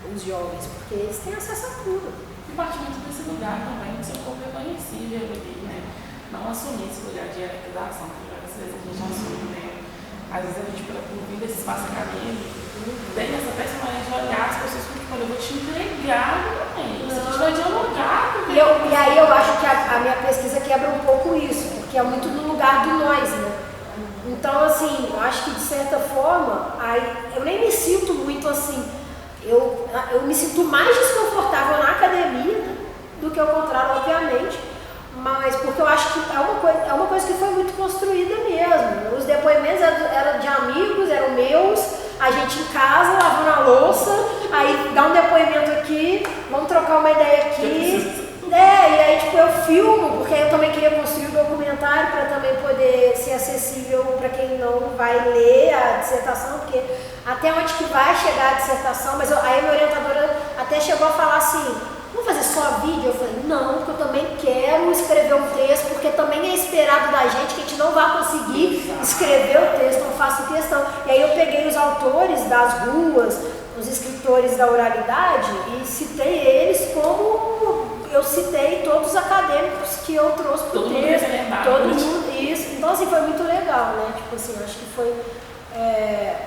os jovens, porque eles têm acesso a tudo. E partir muito desse lugar também, do seu corpo reconhecível ali, né? Não assumir esse lugar de hierarquização, que às vezes a gente assume, né? Às vezes a gente, por vir desse espaço acadêmico, tem essa personalidade de olhar as pessoas como, tipo, eu vou te entregar também, a gente vai dialogar com e aí eu acho que a minha pesquisa quebra um pouco isso, porque é muito no lugar do nós, né? Então, assim, eu acho que de certa forma, eu nem me sinto muito assim, eu me sinto mais desconfortável na academia do que ao contrário, obviamente, mas porque eu acho que é uma coisa que foi muito construída mesmo. Os depoimentos eram de amigos, eram meus, a gente em casa, lavando a louça, aí dá um depoimento aqui, vamos trocar uma ideia aqui. E aí tipo, eu filmo, porque eu também queria construir um documentário para também poder ser acessível para quem não vai ler a dissertação, porque até onde que vai chegar a dissertação, mas aí a minha orientadora até chegou a falar assim, vamos fazer só vídeo? Eu falei, não, porque eu também quero escrever um texto, porque também é esperado da gente que a gente não vai conseguir escrever o texto, não faço questão. E aí eu peguei os autores das ruas, os escritores da oralidade e citei eles como eu citei todos os acadêmicos que eu trouxe para o texto. Todo mundo, isso. Então assim, foi muito legal, né? Tipo assim, acho que foi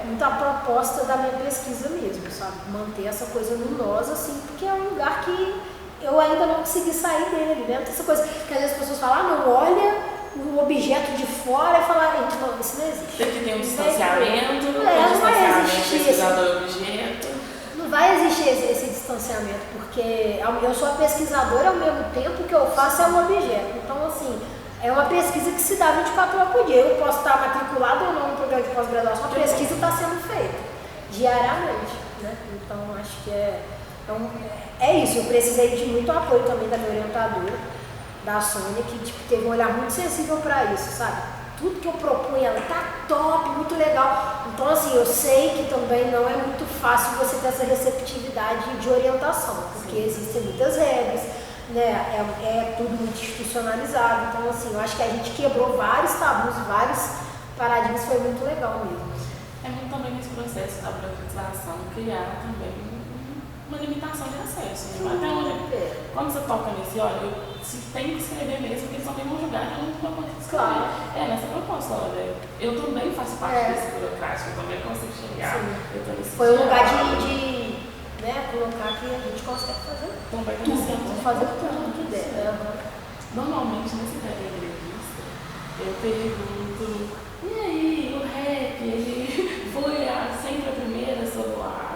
muita proposta da minha pesquisa mesmo, sabe? Manter essa coisa no nós, assim, porque é um lugar que eu ainda não consegui sair dele, né? Essa coisa que às vezes as pessoas falam, não, olha o objeto de fora e falar, gente, não, isso não existe. Tem que ter um distanciamento, não vai existir pesquisador objeto. Não vai existir existe esse distanciamento, porque eu sou a pesquisadora ao mesmo tempo que eu faço é um objeto. Então, assim, é uma pesquisa que se dá 24 horas por dia. Eu posso estar matriculado ou não no programa de pós-graduação, a pesquisa está sendo feita diariamente, né? Então, acho que é isso. Eu precisei de muito apoio também da minha orientadora, da Sônia, que tipo, teve um olhar muito sensível para isso, sabe? Tudo que eu propunha, ela tá top, muito legal. Então, assim, eu sei que também não é muito fácil você ter essa receptividade de orientação, porque existem muitas regras, né? É tudo muito institucionalizado. Então, assim, eu acho que a gente quebrou vários tabus, vários paradigmas, foi muito legal mesmo. É muito também nesse processo da burocratização criar também uma limitação de acesso. Né? Até onde, quando você toca nesse, olha, se tem que escrever mesmo, porque eles também vão julgar que eu não vou conseguir escrever. Claro. É nessa proposta, olha, eu também faço parte desse burocrático, eu também consigo chegar. Foi um lugar de né, colocar que a gente consegue fazer tudo, fazer tudo que der. Normalmente, nesse da entrevista, eu pergunto, e aí, o rap, ele foi sempre a primeira,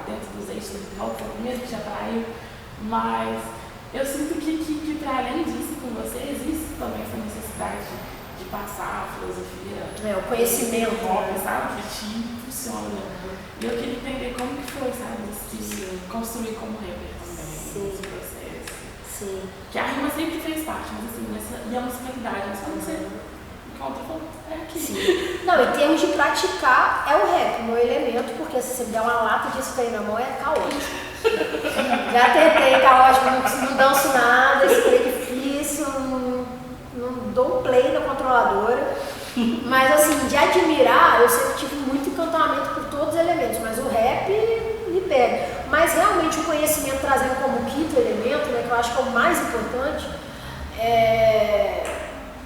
dentro dos eixos do hip hop, foi a primeira que te atraiu, mas eu sinto que para além disso, com você, existe também essa necessidade de passar a filosofia, o conhecimento, hip, sabe, que te impulsiona. E eu queria entender como que foi, sabe, se construir como rapper também, nesse processo. Sim. Que a rima sempre fez parte, mas assim, e a musicalidade, mas quando você encontra, é aqui. Sim. Não, em termos de praticar, é o rap, o meu elemento, porque se você me der uma lata de spray na mão, é caótico. Já tentei caótico, não danço nada, spray difícil, não dou um play na controladora. Mas assim, de admirar, eu sempre tive muito encantamento por todos os elementos, mas o rap me pega. Mas realmente o conhecimento trazendo como quinto elemento, né, que eu acho que é o mais importante,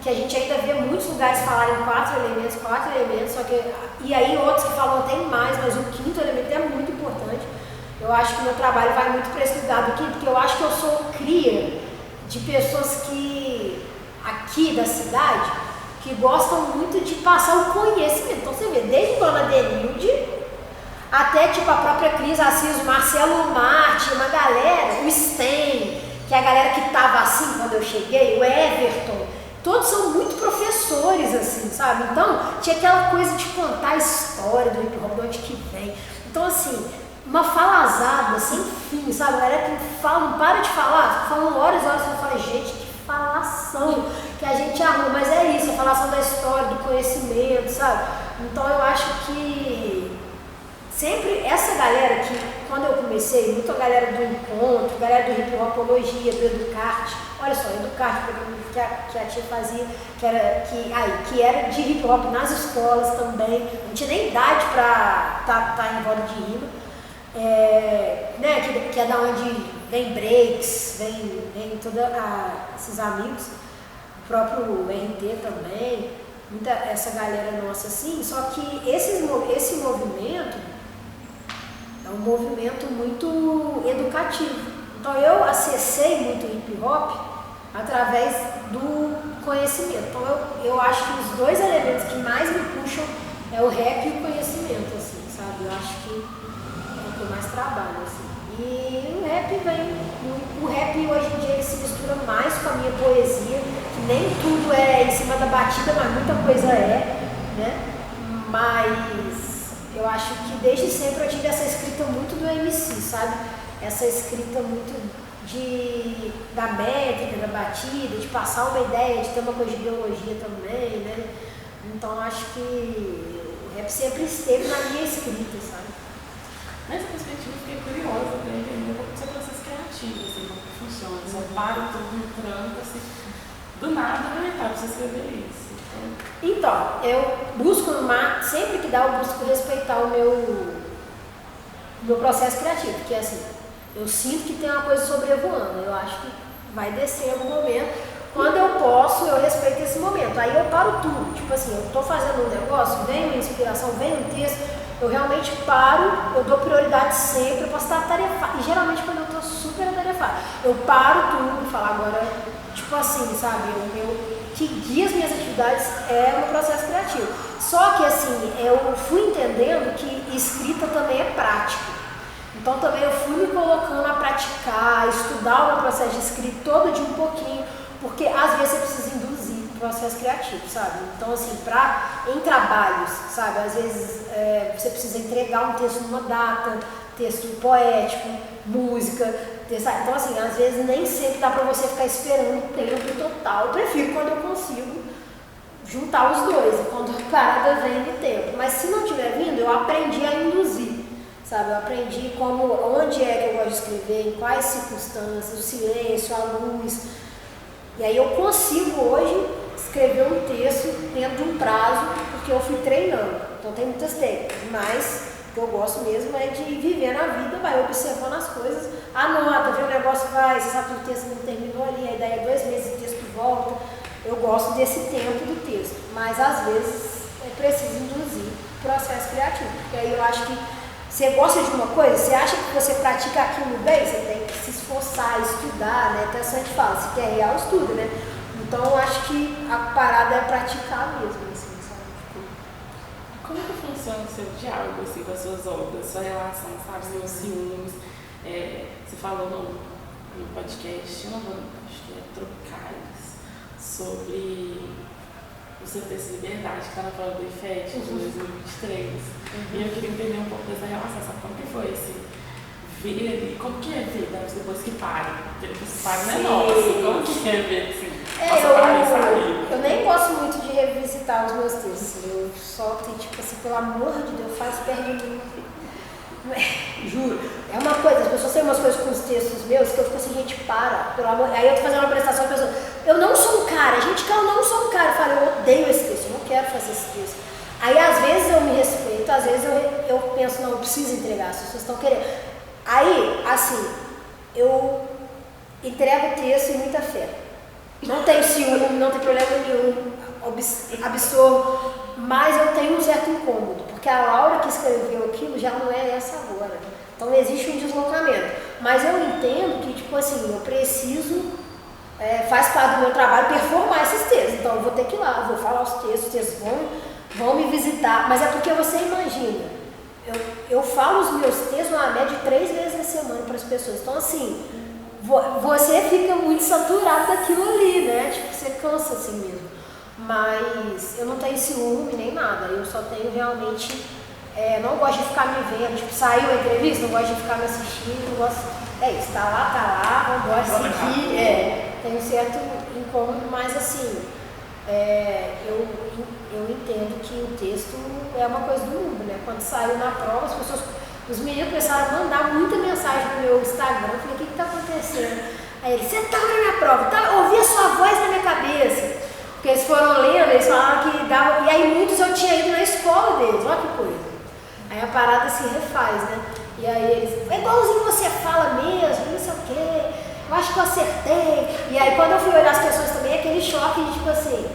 que a gente ainda vê muitos lugares falarem quatro elementos, só que, e aí outros que falam tem mais, mas o quinto elemento é muito importante. Eu acho que o meu trabalho vai muito para esse lugar do quinto, porque eu acho que eu sou cria de pessoas que, aqui da cidade, que gostam muito de passar o conhecimento. Então você vê, desde Dona Denilde até tipo a própria Cris Assis, o Marcelo Marti, uma galera, o Sten, que é a galera que tava assim quando eu cheguei, o Everton, todos são muito professores, assim, sabe? Então tinha aquela coisa de contar a história do hip hop, de onde que vem. Então assim, uma falazada sem fim, sabe? A galera que fala, não para de falar, fica falando horas e horas, você fala, gente, que falação que a gente arruma, mas é isso, a falação da história, do conhecimento, sabe? Então eu acho que sempre essa galera que, quando eu comecei, muito a galera do encontro, a galera do hip hopologia, do Educarte, olha só, Educarte, que a tia fazia, que era de hip hop nas escolas também, não tinha nem idade para tá em roda de rima, né, que é da onde vem breaks, vem todos esses amigos, o próprio RT também, muita essa galera nossa assim, só que esse movimento é um movimento muito educativo. Então eu acessei muito o hip hop através do conhecimento. Então eu acho que os dois elementos que mais me puxam é o rap e o conhecimento, assim, sabe? Eu acho que é o que eu mais trabalho, assim. E o rap hoje em dia ele se mistura mais com a minha poesia, que nem tudo é em cima da batida, mas muita coisa né? Mas eu acho que desde sempre eu tive essa escrita muito do MC, sabe? Essa escrita muito da métrica, da batida, de passar uma ideia, de ter uma coisa de ideologia também, né? Então eu acho que o rap sempre esteve na minha escrita, sabe? Nessa perspectiva, eu fiquei curiosa para entender um pouco do seu processo criativo, assim, como que funciona. Você para tudo no tranco, assim, do nada, para você escrever isso. Então, eu busco, sempre que dá, eu busco respeitar o meu processo criativo, porque assim, eu sinto que tem uma coisa sobrevoando, eu acho que vai descer em algum momento. Quando eu posso, eu respeito esse momento. Aí eu paro tudo, tipo assim, eu estou fazendo um negócio, vem uma inspiração, vem um texto, eu realmente paro, eu dou prioridade sempre, eu posso estar atarefada. E geralmente quando eu estou super atarefada, eu paro tudo e falo agora, tipo assim, sabe, que guia as minhas atividades é o meu processo criativo. Só que assim, eu fui entendendo que escrita também é prática. Então também eu fui me colocando a praticar, estudar o meu processo de escrita todo dia um pouquinho, porque às vezes você precisa induzir o processo criativo, sabe? Então assim, em trabalhos, sabe? Às vezes você precisa entregar um texto numa data, texto poético, música, sabe? Então assim, às vezes nem sempre dá pra você ficar esperando o tempo total. Eu prefiro quando eu consigo juntar os dois, quando a parada vem no tempo. Mas se não tiver vindo, eu aprendi a induzir, sabe? Eu aprendi onde é que eu gosto de escrever, em quais circunstâncias, o silêncio, a luz. E aí eu consigo hoje escrever um texto dentro de um prazo, porque eu fui treinando. Então tem muitas técnicas, mas o que eu gosto mesmo é de viver na vida, vai observando as coisas, anota, vê o negócio, você sabe que o texto não terminou ali, aí daí 2 meses o texto volta. Eu gosto desse tempo do texto, mas às vezes é preciso induzir o processo criativo, porque aí eu acho que você gosta de uma coisa, você acha que você pratica aquilo bem, você tem que se esforçar, estudar, né? Até a gente fala, se quer real, estuda, né? Então eu acho que a parada é praticar mesmo, assim, sabe? Como que funciona o seu diálogo assim, com as suas obras, sua relação, sabe, seus ciúmes? Você falou no podcast, eu não vou, acho que é Trocais, sobre o seu texto Liberdade, que está na prova do IFET de 2023. E eu queria entender um pouco dessa relação, sabe como que foi esse ver ali, como que é ver depois que para? Porque depois que para não é nosso, como que é ver assim? Eu nem gosto muito de revisitar os meus textos, eu só tenho tipo assim, pelo amor de Deus, faz perder mim. Juro. É uma coisa, as pessoas têm umas coisas com os textos meus que eu fico assim, gente, para, pelo amor. Aí eu tô fazendo uma apresentação e a pessoa, eu não sou um cara, gente, eu não sou um cara. Eu falo, eu odeio esse texto, eu não quero fazer esse texto. Aí às vezes eu me respeito, às vezes eu penso, não, eu preciso entregar, as pessoas estão querendo. Aí, assim, eu entrego o texto em muita fé. Não tenho ciúme, não tem problema nenhum, absorvo, mas eu tenho um certo incômodo, porque a Laura que escreveu aquilo já não é essa agora. Então existe um deslocamento. Mas eu entendo que, tipo assim, eu preciso, faz parte do meu trabalho, performar esses textos. Então eu vou ter que ir lá, vou falar os textos vão me visitar. Mas é porque você imagina, eu falo os meus textos na média de 3 vezes na semana para as pessoas. Então assim, você fica muito saturado daquilo ali, né? Tipo, você cansa assim mesmo. Mas eu não tenho ciúme nem nada, eu só tenho realmente, não gosto de ficar me vendo, tipo, saiu a entrevista, não gosto de ficar me assistindo, não gosto, isso, tá lá, não gosto de seguir, tem um certo incômodo, mas assim, eu entendo que o texto é uma coisa do mundo, né? Quando saiu na prova, os meninos começaram a mandar muita mensagem no meu Instagram, eu falei, o que tá acontecendo? Aí ele, você tava na minha prova, ouvi a sua voz na minha cabeça. Porque eles foram lendo, eles falaram que dava. E aí muitos eu tinha ido na escola deles, olha que coisa. Aí a parada se refaz, né? E aí eles, igualzinho você fala mesmo, não sei o quê, eu acho que eu acertei. E aí quando eu fui olhar as questões também, aquele choque de tipo assim,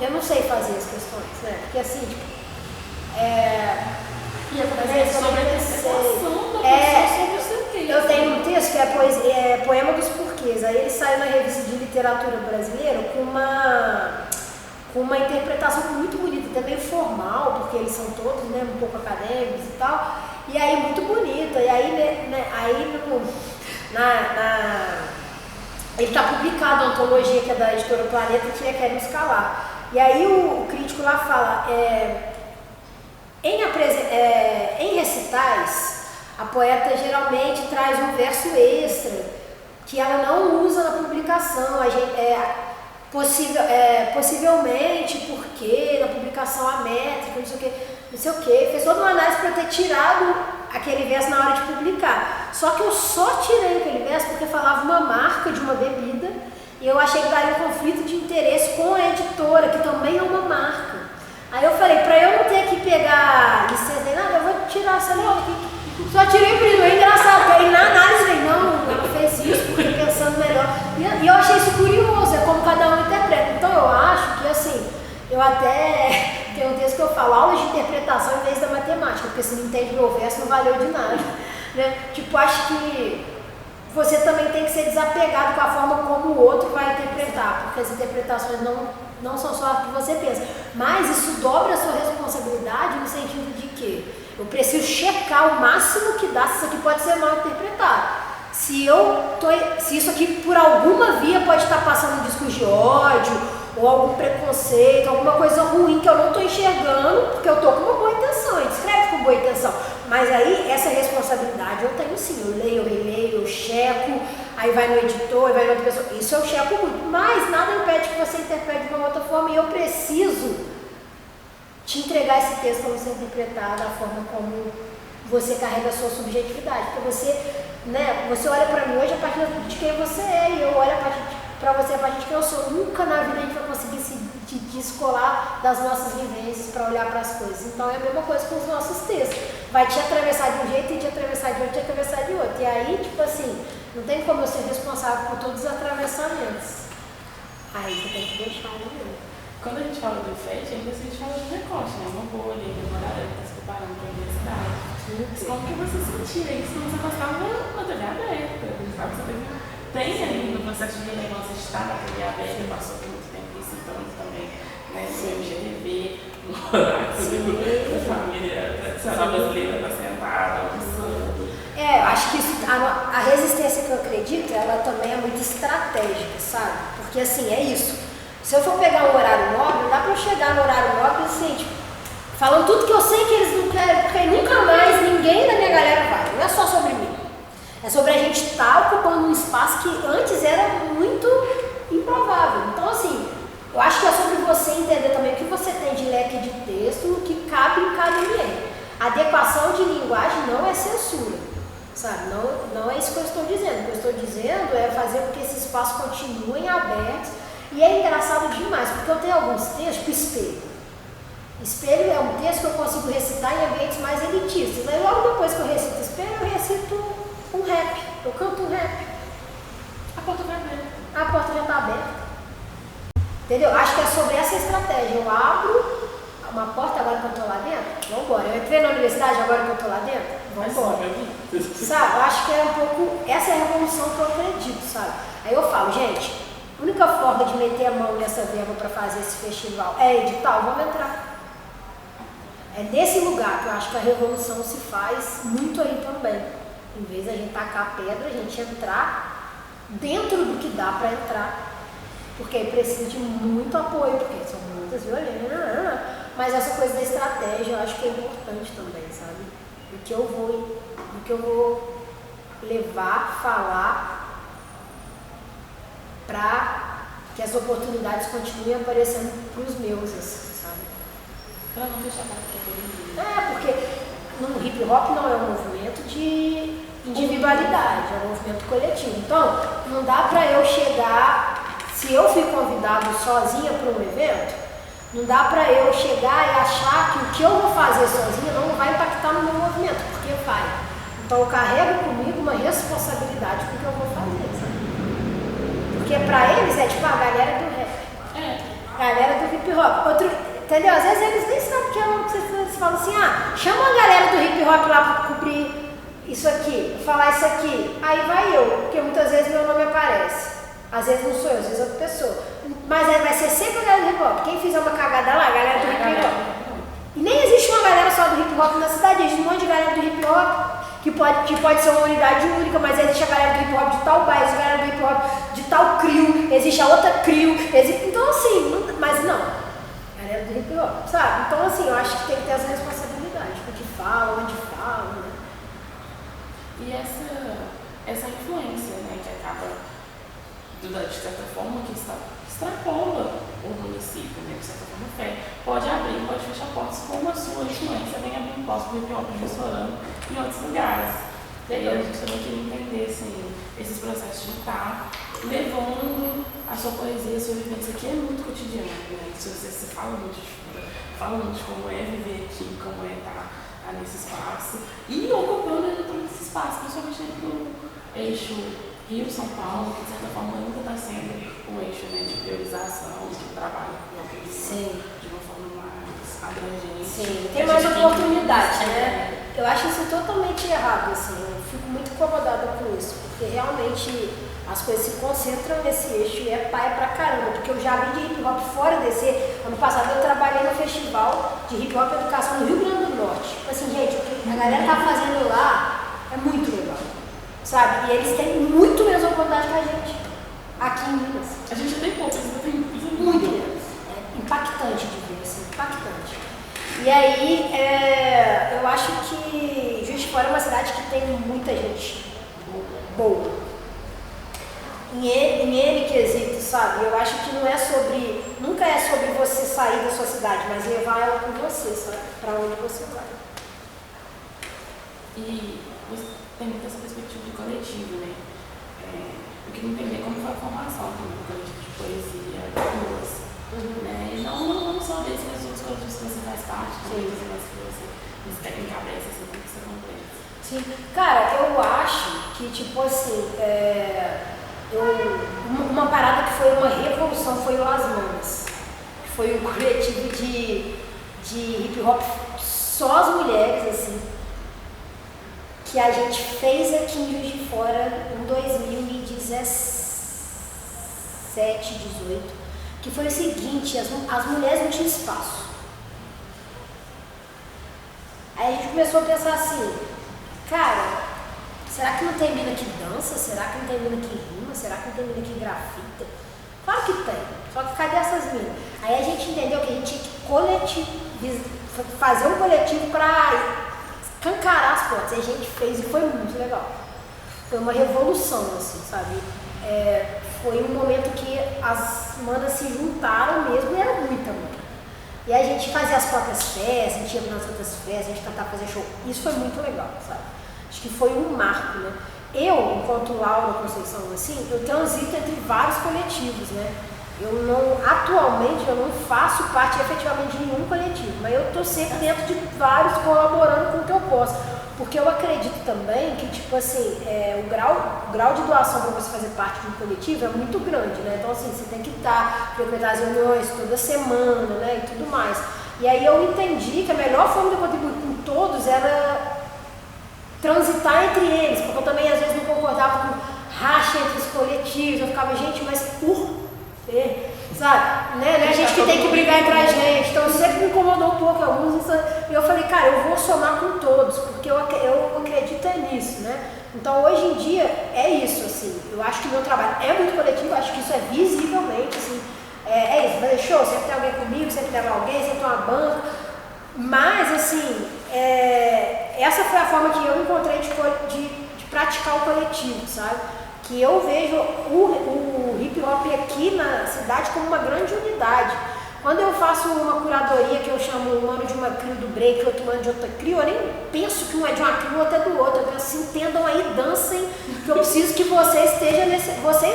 eu não sei fazer as questões, né? Porque assim, tipo, sobre a interpretação da pessoa sobre o seu texto. Eu tenho um texto que é Poema dos Porquês. Aí ele saiu na revista de literatura brasileira com uma interpretação muito bonita, até meio formal, porque eles são todos, né, um pouco acadêmicos e tal. E aí muito bonita. E aí, ele está publicado na antologia que é da editora Planeta, que é Quer Me Escalar. E aí o crítico lá fala, em recitais, a poeta geralmente traz um verso extra que ela não usa na publicação, possivelmente porque na publicação a métrica, não sei o que, fez toda uma análise para ter tirado aquele verso na hora de publicar. Só que eu só tirei aquele verso porque falava uma marca de uma bebida e eu achei que daria um conflito de interesse com a editora, que também é uma marca. Aí eu falei, para eu não ter que pegar licença nem nada, eu vou tirar essa nota aqui. Só tirei o brilho, é engraçado, porque aí na análise eu falei, não, ela fez isso porque pensando melhor. E eu achei isso curioso, é como cada um interpreta. Então eu acho que assim, eu até tenho um texto que eu falo, aulas de interpretação em vez da matemática, porque se não entende meu verso não valeu de nada. Né? Tipo, acho que você também tem que ser desapegado com a forma como o outro vai interpretar, porque as interpretações não são só o que você pensa. Mas isso dobra a sua responsabilidade no sentido de que Eu preciso checar o máximo que dá se isso aqui pode ser mal interpretado. Se isso aqui por alguma via pode estar passando um discurso de ódio, ou algum preconceito, alguma coisa ruim que eu não estou enxergando, porque eu estou com uma boa intenção, a gente escreve com boa intenção. Mas aí, essa responsabilidade eu tenho sim, eu leio, eu releio, eu checo, aí vai no editor, aí vai na outra pessoa, isso eu checo muito, mas nada impede que você interprete de uma outra forma, e eu preciso te entregar esse texto para você interpretar da forma como você carrega a sua subjetividade, porque você olha para mim hoje a partir de quem você é, e eu olho para você a partir de quem eu sou. Nunca na vida a gente vai conseguir se descolar das nossas vivências para olhar para as coisas. Então é a mesma coisa com os nossos textos. Vai te atravessar de um jeito e te atravessar de outro, te atravessar de outro. E aí, tipo assim, não tem como eu ser responsável por todos os atravessamentos. Aí você tem que deixar de ver. Quando a gente fala do FET, ainda a gente fala do recorte, né? Uma bolha, demorada, que está se preparando para a universidade. Mas como que você sentia isso quando você passava na TV aberta? Sabe? Você tem ali no processo de relevância de estar na TV aberta, passou por muito tempo visitando também, né? No MGTV, no horário da família tradicional brasileira está sentada, almoçando. Acho que a resistência que eu acredito, ela também é muito estratégica, sabe? Porque assim, é isso. Se eu for pegar um horário nobre, não dá pra eu chegar no horário nobre assim, tipo, falando tudo que eu sei que eles não querem, porque nunca mais ninguém da minha galera vai. Não é só sobre mim. É sobre a gente estar ocupando um espaço que antes era muito improvável. Então, assim, eu acho que é sobre você entender também o que você tem de leque de texto, o que cabe em cada ambiente. Adequação de linguagem não é censura, sabe? Não é isso que eu estou dizendo. O que eu estou dizendo é fazer com que esses espaços continuem abertos. E é engraçado demais, porque eu tenho alguns textos, tipo espelho. Espelho é um texto que eu consigo recitar em ambientes mais elitistas. Aí logo depois que eu recito espelho, eu recito um rap. Eu canto um rap. A porta vai aberta. A porta já está aberta. Entendeu? Acho que é sobre essa estratégia. Eu abro uma porta agora que eu estou lá dentro. Vambora. Eu entrei na universidade agora que eu estou lá dentro. Vambora. Sabe? Eu acho que é um pouco... Essa é a revolução que eu acredito, sabe? Aí eu falo, gente, a única forma de meter a mão nessa verba para fazer esse festival é edital, vamos entrar. É nesse lugar que eu acho que a revolução se faz muito aí também. Em vez de a gente tacar a pedra, a gente entrar dentro do que dá para entrar. Porque aí precisa de muito apoio, porque são muitas violências. Mas essa coisa da estratégia eu acho que é importante também, sabe? Do que eu vou levar, falar para que as oportunidades continuem aparecendo para os meus, assim, sabe? Para não fechar a porta para todo mundo. Porque no hip hop não é um movimento de individualidade, é um movimento coletivo. Então, não dá para eu chegar, se eu fui convidado sozinha para um evento, não dá para eu chegar e achar que o que eu vou fazer sozinha não vai impactar no meu movimento, porque vai. Então, eu carrego comigo uma responsabilidade com o que eu vou fazer, sabe? Porque para eles é tipo a galera do rap, a galera do hip hop. Entendeu? Às vezes eles nem sabem que é o que você fala assim, chama a galera do hip hop lá para cobrir isso aqui, falar isso aqui. Aí vai eu, porque muitas vezes meu nome aparece. Às vezes não sou eu, às vezes é outra pessoa. Mas aí vai ser sempre a galera do hip hop. Quem fizer uma cagada lá, a galera do hip hop. E nem existe uma galera só do hip hop na cidade, existe um monte de galera do hip hop. Que pode ser uma unidade única, mas existe a galera do hip hop de tal bairro, existe a galera do hip hop de tal CRIO, existe a outra CRIO, então assim, mas não, galera do hip hop, sabe? Então assim, eu acho que tem que ter essa responsabilidade, o que fala, onde fala, né? E essa influência, né, que acaba, de certa forma, que extrapola o município, né, de certa forma, pode abrir, pode fechar portas, como a sua influência vem abrindo portas para o hip hop de Jussorama em outros lugares. E aí a gente também queria entender assim, esses processos de estar levando a sua poesia, a sua vivência, que é muito cotidiano, né? Você fala muito de como é viver aqui, como é estar nesse espaço e ocupando todo esse espaço, principalmente dentro do eixo Rio-São Paulo, que de certa forma ainda está sendo um eixo, né, de priorização, que trabalha com a poesia de uma forma mais abrangente. Sim, tem mais oportunidade, né? Eu acho isso totalmente errado, assim, eu fico muito incomodada com isso, porque realmente as coisas se concentram nesse eixo e é paia pra caramba, porque eu já vim de hip hop fora desse. Ano passado eu trabalhei no festival de hip hop e educação no Rio Grande do Norte. Tipo assim, gente, eu a galera tá fazendo lá é muito legal, sabe? E eles têm muito menos oportunidade que a gente, aqui em Minas. A gente tem poucos, mas tem muito menos. É impactante de ver, assim, impactante. E aí, eu acho que Juiz de Fora é uma cidade que tem muita gente boa. Em N quesitos, sabe? Eu acho que nunca é sobre você sair da sua cidade, mas levar ela com você, sabe? Pra onde você vai. E você tem muita essa perspectiva de coletivo, né? Eu queria entender como foi a formação do coletivo de poesia, duas. Né? E não só desses, mas outros coletivos que você faz parte, também você faz que você tem cabeça, assim, como que isso acontece. Sim, cara, eu acho que, tipo assim, uma parada que foi uma revolução foi o Las Manas, que foi um coletivo de hip hop, só as mulheres, assim, que a gente fez aqui em Juiz de Fora em 2017, 18, que foi o seguinte, as mulheres não tinham espaço. Aí a gente começou a pensar assim, cara, será que não tem mina que dança? Será que não tem mina que rima? Será que não tem mina que grafita? Claro que tem, só que cadê essas minas? Aí a gente entendeu que a gente tinha que fazer um coletivo para escancarar as portas. E a gente fez e foi muito legal. Foi uma revolução, assim, sabe? Foi um momento que as manas se juntaram mesmo e era muita mana. E aí a gente fazia as próprias festas, a gente ia nas outras festas, a gente tentava fazer show. Isso foi muito legal, sabe? Acho que foi um marco, né? Eu, enquanto Laura Conceição, assim, eu transito entre vários coletivos, né? Atualmente, eu não faço parte efetivamente de nenhum coletivo, mas eu tô sempre dentro de vários, colaborando com o que eu posso. Porque eu acredito também que, tipo assim, o grau de doação para você fazer parte de um coletivo é muito grande, né? Então, assim, você tem que frequentar as reuniões toda semana, né? E tudo mais. E aí eu entendi que a melhor forma de eu contribuir com todos era transitar entre eles, porque eu também às vezes não concordava com racha entre os coletivos, eu ficava, gente, mas por quê? Sabe? Né? Não é a gente que tem que brigar entre a gente, então sempre me incomodou um pouco alguns, e eu falei, cara, eu vou somar com todos, porque eu acredito nisso, né? Então hoje em dia é isso, assim, eu acho que o meu trabalho é muito coletivo, eu acho que isso é visivelmente, assim, é isso, fazer show, sempre tem alguém comigo, sempre leva alguém, sempre tem uma banca, mas assim, essa foi a forma que eu encontrei de praticar o coletivo, sabe? Que eu vejo o hip hop aqui na cidade como uma grande unidade. Quando eu faço uma curadoria que eu chamo um ano de uma crio do break, outro ano de outra crio, eu nem penso que um é de uma crio, outro é do outro. Eu penso assim, entendam aí, dancem, que eu preciso que vocês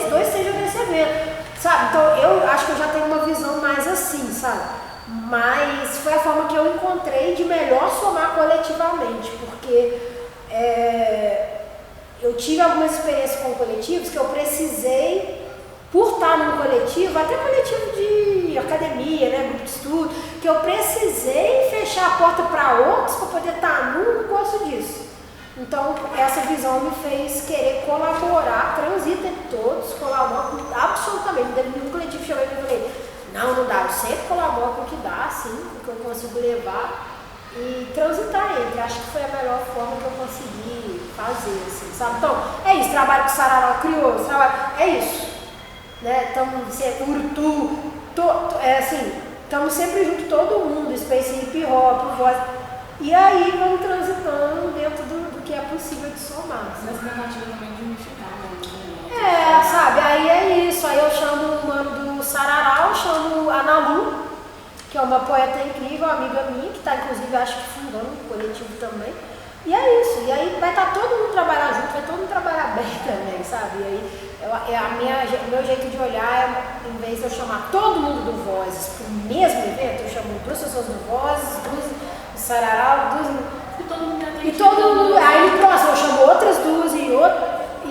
dois estejam nesse evento, sabe? Então eu acho que eu já tenho uma visão mais assim, sabe? Mas foi a forma que eu encontrei de melhor somar coletivamente, porque eu tive algumas experiências com coletivos que eu precisei, por estar num coletivo, até coletivo de academia, né, grupo de estudo, que eu precisei fechar a porta para outros para poder estar num, não gosto disso. Então, essa visão me fez querer colaborar, transita entre todos, colaboro absolutamente. Nenhum coletivo chegou e me falei, não dá, eu sempre colaboro com o que dá, assim, com o que eu consigo levar e transitar entre. Acho que foi a melhor forma que eu consegui fazer, assim, sabe? Então, é isso, trabalho com Sararau Crioulo, é isso, né? Urutu, assim, estamos sempre junto, todo mundo, Space Hip Hop, voz, e aí vamos transitando dentro do que é possível de somar. Mas na tentativa também de unificar, né? Sabe, aí é isso, aí eu chamo o mano do Sararau, chamo a Nalu, que é uma poeta incrível, amiga minha, que está inclusive, acho que fundando um coletivo também. E é isso, e aí vai estar todo mundo trabalhar junto, vai todo mundo trabalhar bem também, sabe? E aí o meu jeito de olhar em vez de eu chamar todo mundo do Vozes para o mesmo evento, eu chamo duas pessoas do Vozes, duas do Sararau, duas. E todo mundo. Aí próximo eu chamo outras duas e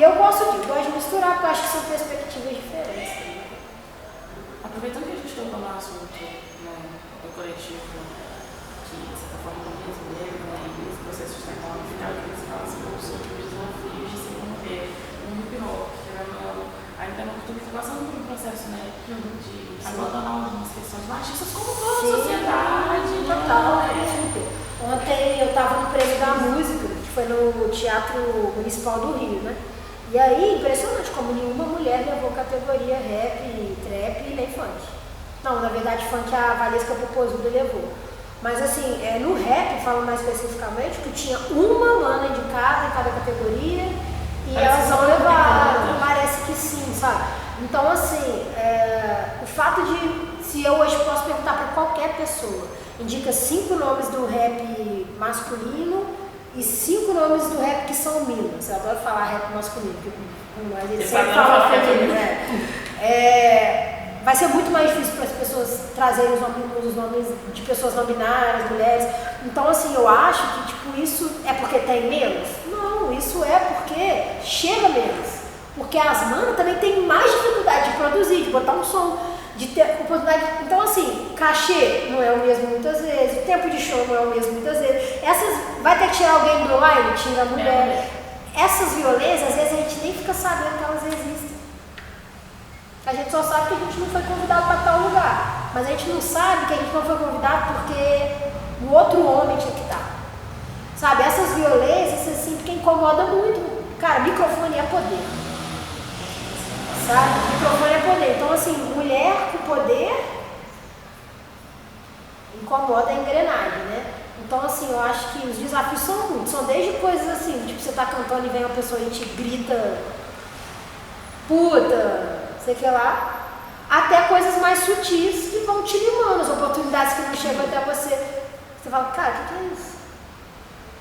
eu gosto de misturar, porque eu acho que são perspectivas diferentes. Aproveitando que a gente tocou no assunto, né, do coletivo, que de certa forma não mesmo, né, e esse processo de tecnologia, que eles falam sobre os desafios de se romper um hip hop, que ainda não está passando por um processo, né, de abandonar algumas questões machistas, como toda a sociedade. Total. Ontem eu estava no prêmio da uma música que foi no Teatro Municipal do Rio, né? E aí, impressionante como nenhuma mulher levou categoria rap, trap e nem funk. Não, na verdade, funk a Valesca Popozuda levou. Mas assim, no rap, falando mais especificamente, tu tinha uma mana indicada em cada categoria e elas não levaram. Parece que sim, sabe? Então, assim, o fato de, se eu hoje posso perguntar para qualquer pessoa, indica 5 nomes do rap masculino e 5 nomes do rap que são minas. Eu adoro falar rap masculino, porque a gente sempre fala feminino, vai ser muito mais difícil para as pessoas trazerem os nomes de pessoas não binárias, mulheres. Então, assim, eu acho que, tipo, isso é porque tem menos? Não, isso é porque chega menos. Porque as manas também têm mais dificuldade de produzir, de botar um som, de ter oportunidade. Então, assim, cachê não é o mesmo muitas vezes, o tempo de show não é o mesmo muitas vezes. Vai ter que tirar alguém do line, tira a mulher. Essas violências, às vezes, a gente nem fica sabendo que elas existem. A gente só sabe que a gente não foi convidado para tal lugar. Mas a gente não sabe que a gente não foi convidado porque o outro homem tinha que estar. Sabe, essas violências, assim, porque incomoda muito. Cara, microfone é poder. Sabe? Microfone é poder. Então, assim, mulher com poder incomoda a engrenagem, né? Então, assim, eu acho que os desafios são muitos. São desde coisas assim, tipo, você tá cantando e vem uma pessoa e te grita puta, sei que lá, até coisas mais sutis que vão te limando, as oportunidades que não chegam até você. Você fala, cara, o que é isso?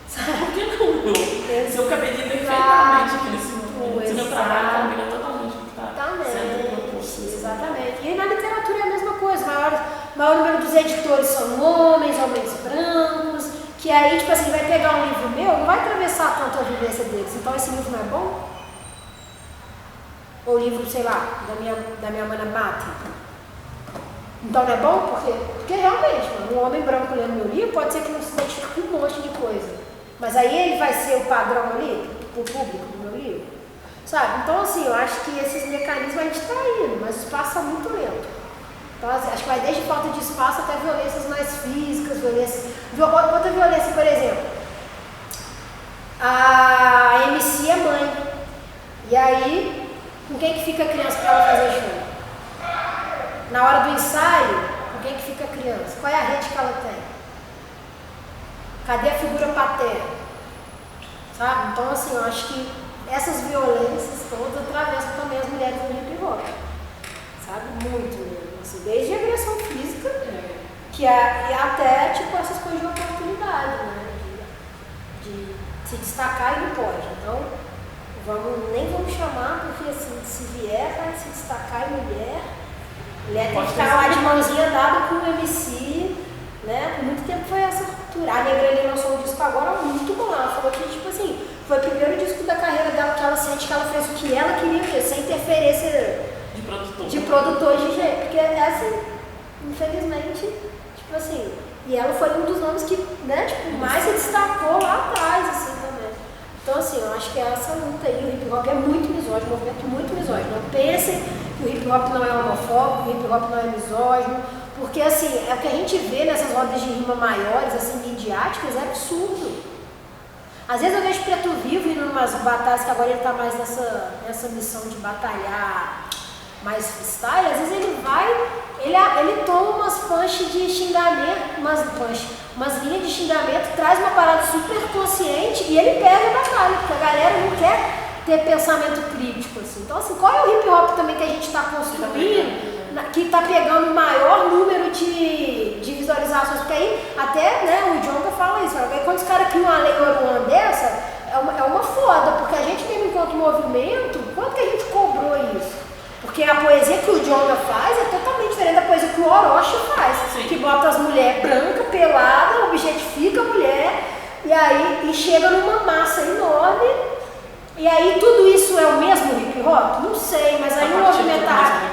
Sabe? Por que não? Seu cabelinho perfeitamente aqui nesse momento. Seu trabalho combina totalmente com o que está sendo proposto. Exatamente. E na literatura é a mesma coisa. Maior número dos editores são homens brancos, que aí, tipo assim, vai pegar um livro meu, não vai atravessar tanto a vivência deles. Então esse livro não é bom? Ou livro, sei lá, da minha mana Mate. Então não é bom? Porque realmente, mano, um homem branco lendo meu livro pode ser que não se identifique com um monte de coisa. Mas aí ele vai ser o padrão ali, pro público do meu livro. Sabe? Então, assim, eu acho que esses mecanismos a gente está indo, mas o espaço está muito lento. Então, assim, acho que vai desde falta de espaço até violências mais físicas, outra violência, por exemplo. A MC é mãe. E aí, com quem que fica a criança para ela fazer show? Na hora do ensaio, com quem que fica a criança? Qual é a rede que ela tem? Cadê a figura paterna? Sabe? Então, assim, eu acho que essas violências todas atravessam também as mulheres do hip hop. Sabe? Muito mesmo. Assim, desde a agressão física, e até, tipo, essas coisas de oportunidade, né? De se destacar e não pode. Então, nem vamos chamar, porque assim, se vier, vai se destacar em mulher tem que ficar lá de mãozinha dada com o MC, né? Por muito tempo foi essa cultura. A Negra Lee lançou um disco agora muito bom. Ela falou que, tipo assim, foi o primeiro disco da carreira dela que ela sente que ela fez o que ela queria, sem interferência de produtor de jeito. Porque assim, infelizmente, tipo assim, e ela foi um dos nomes que, né, tipo, mais se destacou lá atrás, assim, também. Então, assim, eu acho que essa luta aí, o hip hop é muito misógino, um movimento muito misógino. Não pensem que o hip hop não é homofóbico, o hip hop não é misógino, porque, assim, é o que a gente vê nessas rodas de rima maiores, assim, midiáticas, é absurdo. Às vezes eu vejo Preto Vivo indo umas batalhas, que agora ele tá mais nessa missão de batalhar mais freestyle, às vezes ele vai, ele toma umas punch de xingamento, umas linhas de xingamento, traz uma parada super consciente e ele pega a batalha, porque a galera não quer ter pensamento crítico, assim. Então, assim, qual é o hip hop também que a gente está construindo, que está pegando o maior número de visualizações? Porque aí, até, né, o Djonga fala isso, quando os caras criam uma lei Oruan dessa, é uma foda, porque a gente mesmo enquanto movimento, quanto que a gente cobrou isso? Porque a poesia que o Djonga faz é totalmente diferente da poesia que o Orochi faz. Sim. Que bota as mulheres brancas, peladas, objetifica a mulher, e chega numa massa enorme. E aí tudo isso é o mesmo hip hop? Não sei, mas aí o movimentar,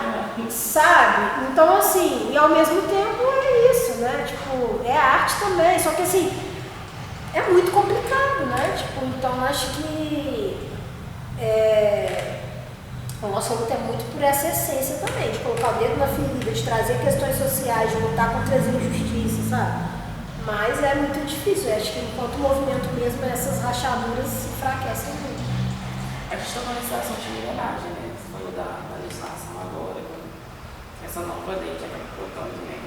sabe? Então, assim, e ao mesmo tempo é isso, né? Tipo, é arte também, só que assim, é muito complicado, né? Tipo, então acho que a nossa luta é muito por essa essência também, de colocar o dedo na ferida, de trazer questões sociais, de lutar contra as injustiças, sabe? Mas é muito difícil, eu acho que enquanto movimento mesmo, essas rachaduras se enfraquecem muito. A gente está numa situação de liberdade, né? Você falou da legislação agora, essa nova lei que acaba colocando, né?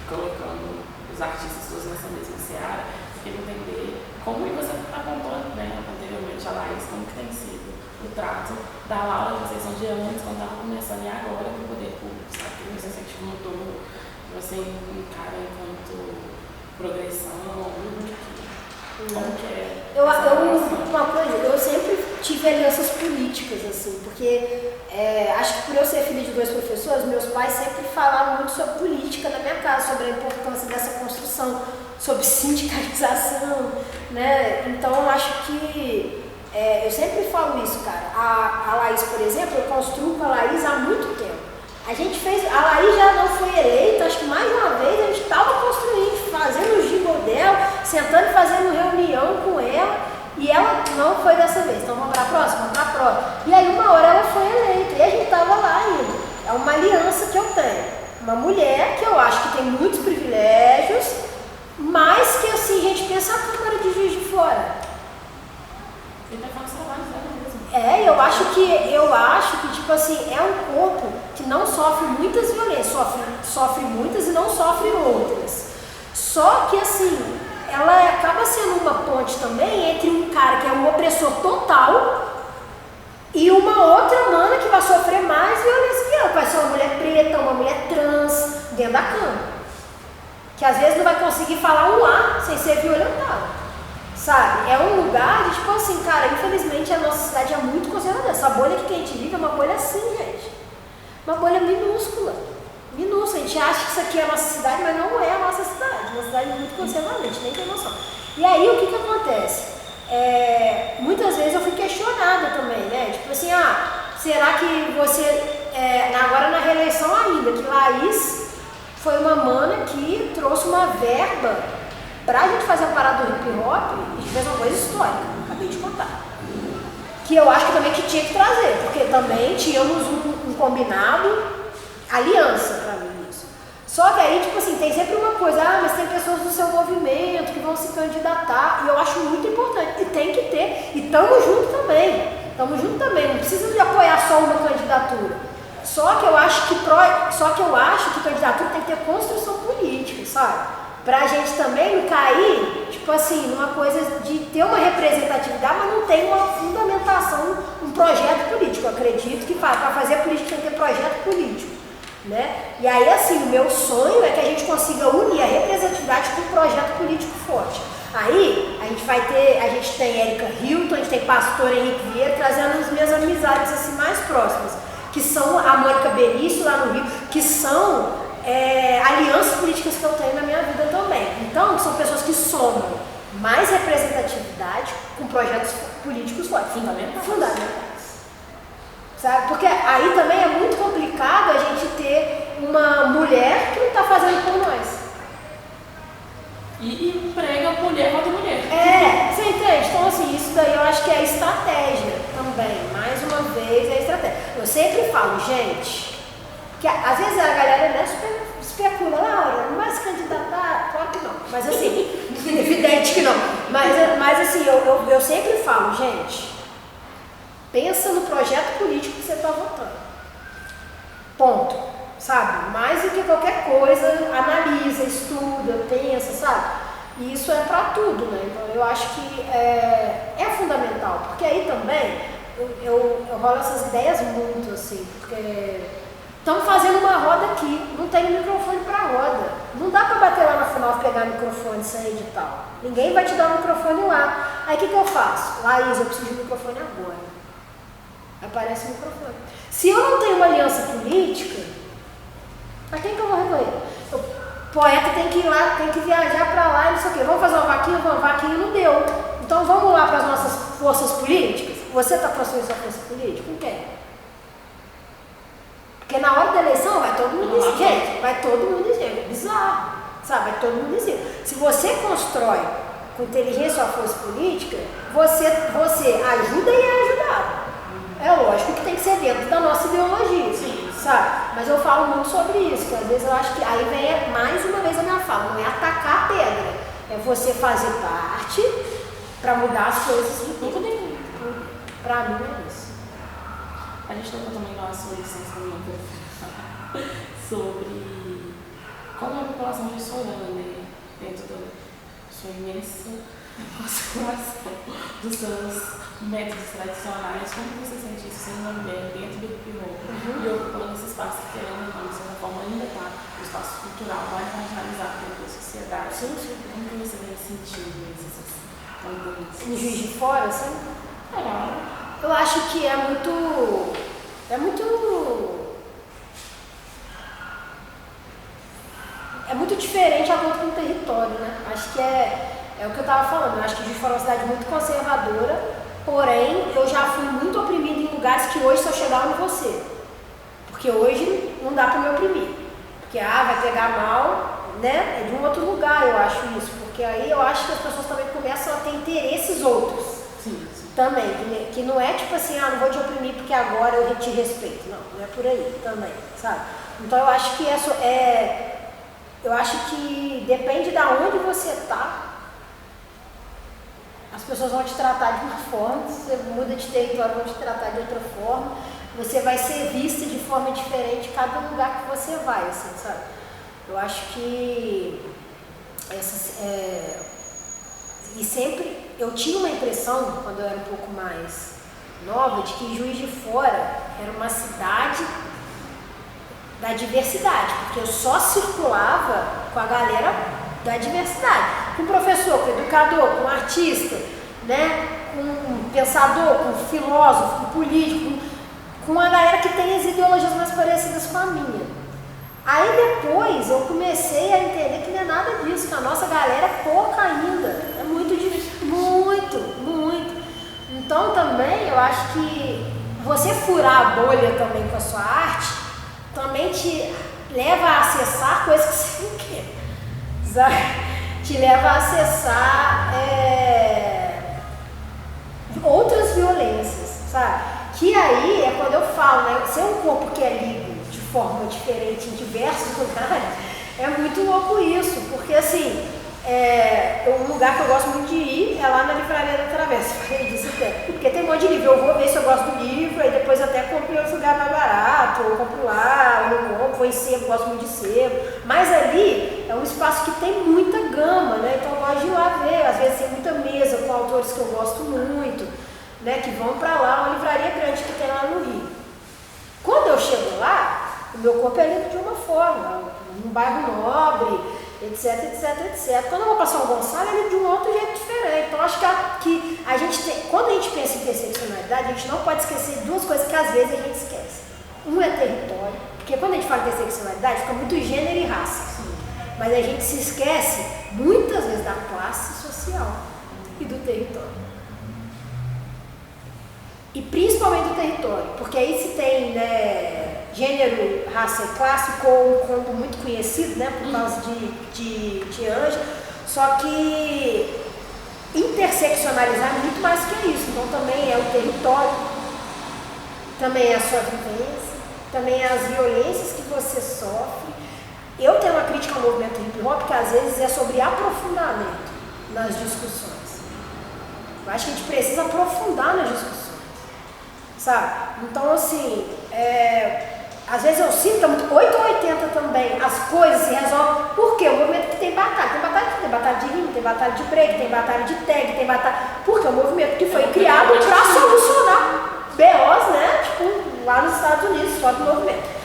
Colocando os artistas todos nessa mesma seara, eu queria entender como você apontou, né, anteriormente a Laís, como que tem sido o trato da Laura, vocês são de anos, quando estava começando e agora com o poder público, sabe? Que você sente como todo, você encara enquanto progressão, como que é? Uma coisa, eu sempre tive alianças políticas, assim, porque acho que por eu ser filha de 2 professores, meus pais sempre falaram muito sobre política na minha casa, sobre a importância dessa construção, sobre sindicalização, né? Então eu acho que eu sempre falo isso, cara. A Laís, por exemplo, eu construo com a Laís há muito tempo. A Laís já não foi eleita, acho que mais uma vez a gente estava construindo, fazendo o gimbal dela, sentando e fazendo reunião com ela, e ela não foi dessa vez. Então vamos para a próxima, vamos para a próxima. E aí uma hora ela foi eleita, e a gente estava lá ainda. É uma aliança que eu tenho. Uma mulher que eu acho que tem muitos privilégios, mas que assim, a gente pensa a Câmara de Juiz de Fora. Ele está falando trabalho dela mesmo. Eu acho que tipo assim, é um corpo que não sofre muitas violências, sofre muitas e não sofre outras. Só que assim, ela acaba sendo uma ponte também entre um cara que é um opressor total e uma outra mana que vai sofrer mais violência que ela, que vai ser uma mulher preta, uma mulher trans dentro da cama, que às vezes não vai conseguir falar um A sem ser violentada. Sabe? É um lugar de, tipo assim, cara, infelizmente a nossa cidade é muito conservadora. Essa bolha que a gente vive é uma bolha assim, gente. Uma bolha minúscula. Minúscula. A gente acha que isso aqui é a nossa cidade, mas não é a nossa cidade. Uma cidade muito conservadora, a gente nem tem noção. E aí, o que acontece? Muitas vezes eu fui questionada também, né? Tipo assim, será que você, agora na reeleição ainda, que Laís foi uma mana que trouxe uma verba pra gente fazer a parada do hip hop, a gente fez uma coisa histórica, acabei de contar. Que eu acho que também que tinha que trazer, porque também tínhamos um combinado, aliança pra mim isso. Só que aí, tipo assim, tem sempre uma coisa, mas tem pessoas do seu movimento que vão se candidatar, e eu acho muito importante, e tem que ter, e tamo junto também, não precisa de apoiar só uma candidatura. Só que eu acho que candidatura tem que ter construção política, sabe? Pra gente também não cair, tipo assim, numa coisa de ter uma representatividade, mas não tem uma fundamentação, um projeto político. Eu acredito que para fazer política tem que ter projeto político, né? E aí, assim, o meu sonho é que a gente consiga unir a representatividade com um projeto político forte. Aí, a gente tem Érica Hilton, a gente tem Pastor Henrique Vieira, trazendo as minhas amizades assim, mais próximas, que são a Mônica Benício lá no Rio, que são alianças políticas que eu tenho na minha vida também. Então, são pessoas que somam mais representatividade com projetos políticos fortes. Fundamentais. Sabe? Porque aí também é muito complicado a gente ter uma mulher que não está fazendo por nós. E prega mulher contra mulher. Você entende? Então, assim, isso daí eu acho que é estratégia também. Mais uma vez, é estratégia. Eu sempre falo, gente, que às vezes a galera, né, especula, Laura, não vai se candidatar? Claro que não. Mas assim, evidente que não. Mas assim, eu sempre falo, gente, pensa no projeto político que você está votando. Ponto. Sabe? Mais do que qualquer coisa, analisa, estuda, pensa, sabe? E isso é para tudo, né? Então eu acho que é fundamental, porque aí também eu rolo essas ideias muito, assim, porque estamos fazendo uma roda aqui, não tem microfone para roda. Não dá para bater lá no final e pegar o microfone sem editar. Ninguém vai te dar o microfone lá. Aí o que eu faço? Laís, eu preciso de um microfone agora. Aparece o microfone. Se eu não tenho uma aliança política, a quem que eu vou recorrer? O poeta tem que ir lá, tem que viajar para lá e não sei o quê. Vamos fazer uma vaquinha não deu. Então vamos lá para as nossas forças políticas? Você está construindo sua força política? Com quem? Porque na hora da eleição vai todo mundo dizer, gente, vai todo mundo dizer, é bizarro, sabe? Vai todo mundo dizer. Se você constrói com inteligência a força política, você ajuda e é ajudado. É lógico que tem que ser dentro da nossa ideologia, sim, sabe? Mas eu falo muito sobre isso, que às vezes eu acho que aí vem mais uma vez a minha fala, não é atacar a pedra, É você fazer parte para mudar as coisas de tudo. Para mim é isso. A gente tocou também na sua licença sobre como a população gestionando, né, dentro da sua imensa consideração dos seus métodos tradicionais. Como você sente isso sendo uma mulher dentro do hip hop e ocupando esse espaço que, querendo ou não, de certa forma, ainda está no espaço cultural mais marginalizado dentro da sociedade? Sim. Como que você vem sentindo essas tendências? Em Juiz de Fora, assim? Eu acho que é muito diferente a conta com o território, né? Acho que é o que eu estava falando. Eu acho que Juiz de Fora é uma cidade muito conservadora, porém eu já fui muito oprimida em lugares que hoje, se eu chegar, eu não vou ser. Porque hoje não dá para me oprimir. Porque vai pegar mal, né? É de um outro lugar, eu acho isso. Porque aí eu acho que as pessoas também começam a ter interesses outros. Sim. Também, que não é tipo assim, não vou te oprimir porque agora eu te respeito. Não é por aí também, sabe? Então eu acho que eu acho que depende de onde você está, as pessoas vão te tratar de uma forma, se você muda de território, vão te tratar de outra forma, você vai ser vista de forma diferente em cada lugar que você vai, assim, sabe? Eu acho que e sempre eu tinha uma impressão, quando eu era um pouco mais nova, de que Juiz de Fora era uma cidade da diversidade, porque eu só circulava com a galera da diversidade, com o professor, com o educador, com o artista, né? Com o pensador, com o filósofo, com o político, com a galera que tem as ideologias mais parecidas com a minha. Aí depois eu comecei a entender que não é nada disso, que a nossa galera é pouca ainda, é muito difícil, muito. Então também eu acho que você furar a bolha também com a sua arte, também te leva a acessar coisas que você não quer, sabe? Te leva a acessar outras violências, sabe? Que aí é quando eu falo, né? Ser um corpo que é lido de forma diferente em diversos lugares, é muito louco isso, porque assim, um lugar que eu gosto muito de ir é lá na Livraria da Travessa, porque tem um monte de livro, eu vou ver se eu gosto do livro, aí depois até compro em outro lugar mais barato, ou compro lá, ou não compro, vou em sebo, gosto muito de sebo, mas ali é um espaço que tem muita gama, né? Então eu gosto de ir lá ver, às vezes tem muita mesa com autores que eu gosto muito, né? Que vão pra lá, uma livraria grande que tem lá no Rio. Quando eu chego lá, o meu corpo é lido de uma forma, num bairro nobre, etc. Quando eu vou para São Gonçalo, é de um outro jeito diferente. Então, acho que a gente tem, quando a gente pensa em interseccionalidade, a gente não pode esquecer duas coisas que às vezes a gente esquece. Um é território, porque quando a gente fala de interseccionalidade, fica muito gênero e raça. Mas a gente se esquece, muitas vezes, da classe social e do território. E principalmente do território, porque aí se tem, né, gênero, raça e classe como muito conhecido, né, por causa de Anja, só que interseccionalizar é muito mais que isso. Então também é o território, também é a sua vivência, também é as violências que você sofre. Eu tenho uma crítica ao movimento hip hop que às vezes é sobre aprofundamento nas discussões. Eu acho que a gente precisa aprofundar nas discussões, sabe? Então assim, às vezes eu sinto que é muito 8 ou 80 também, as coisas se resolvem. Por quê? O movimento que tem batalha de rima, tem batalha de break, tem batalha de tag, tem batalha... Porque é um movimento que foi criado para solucionar BOs, né? Tipo, lá nos Estados Unidos, fora do movimento.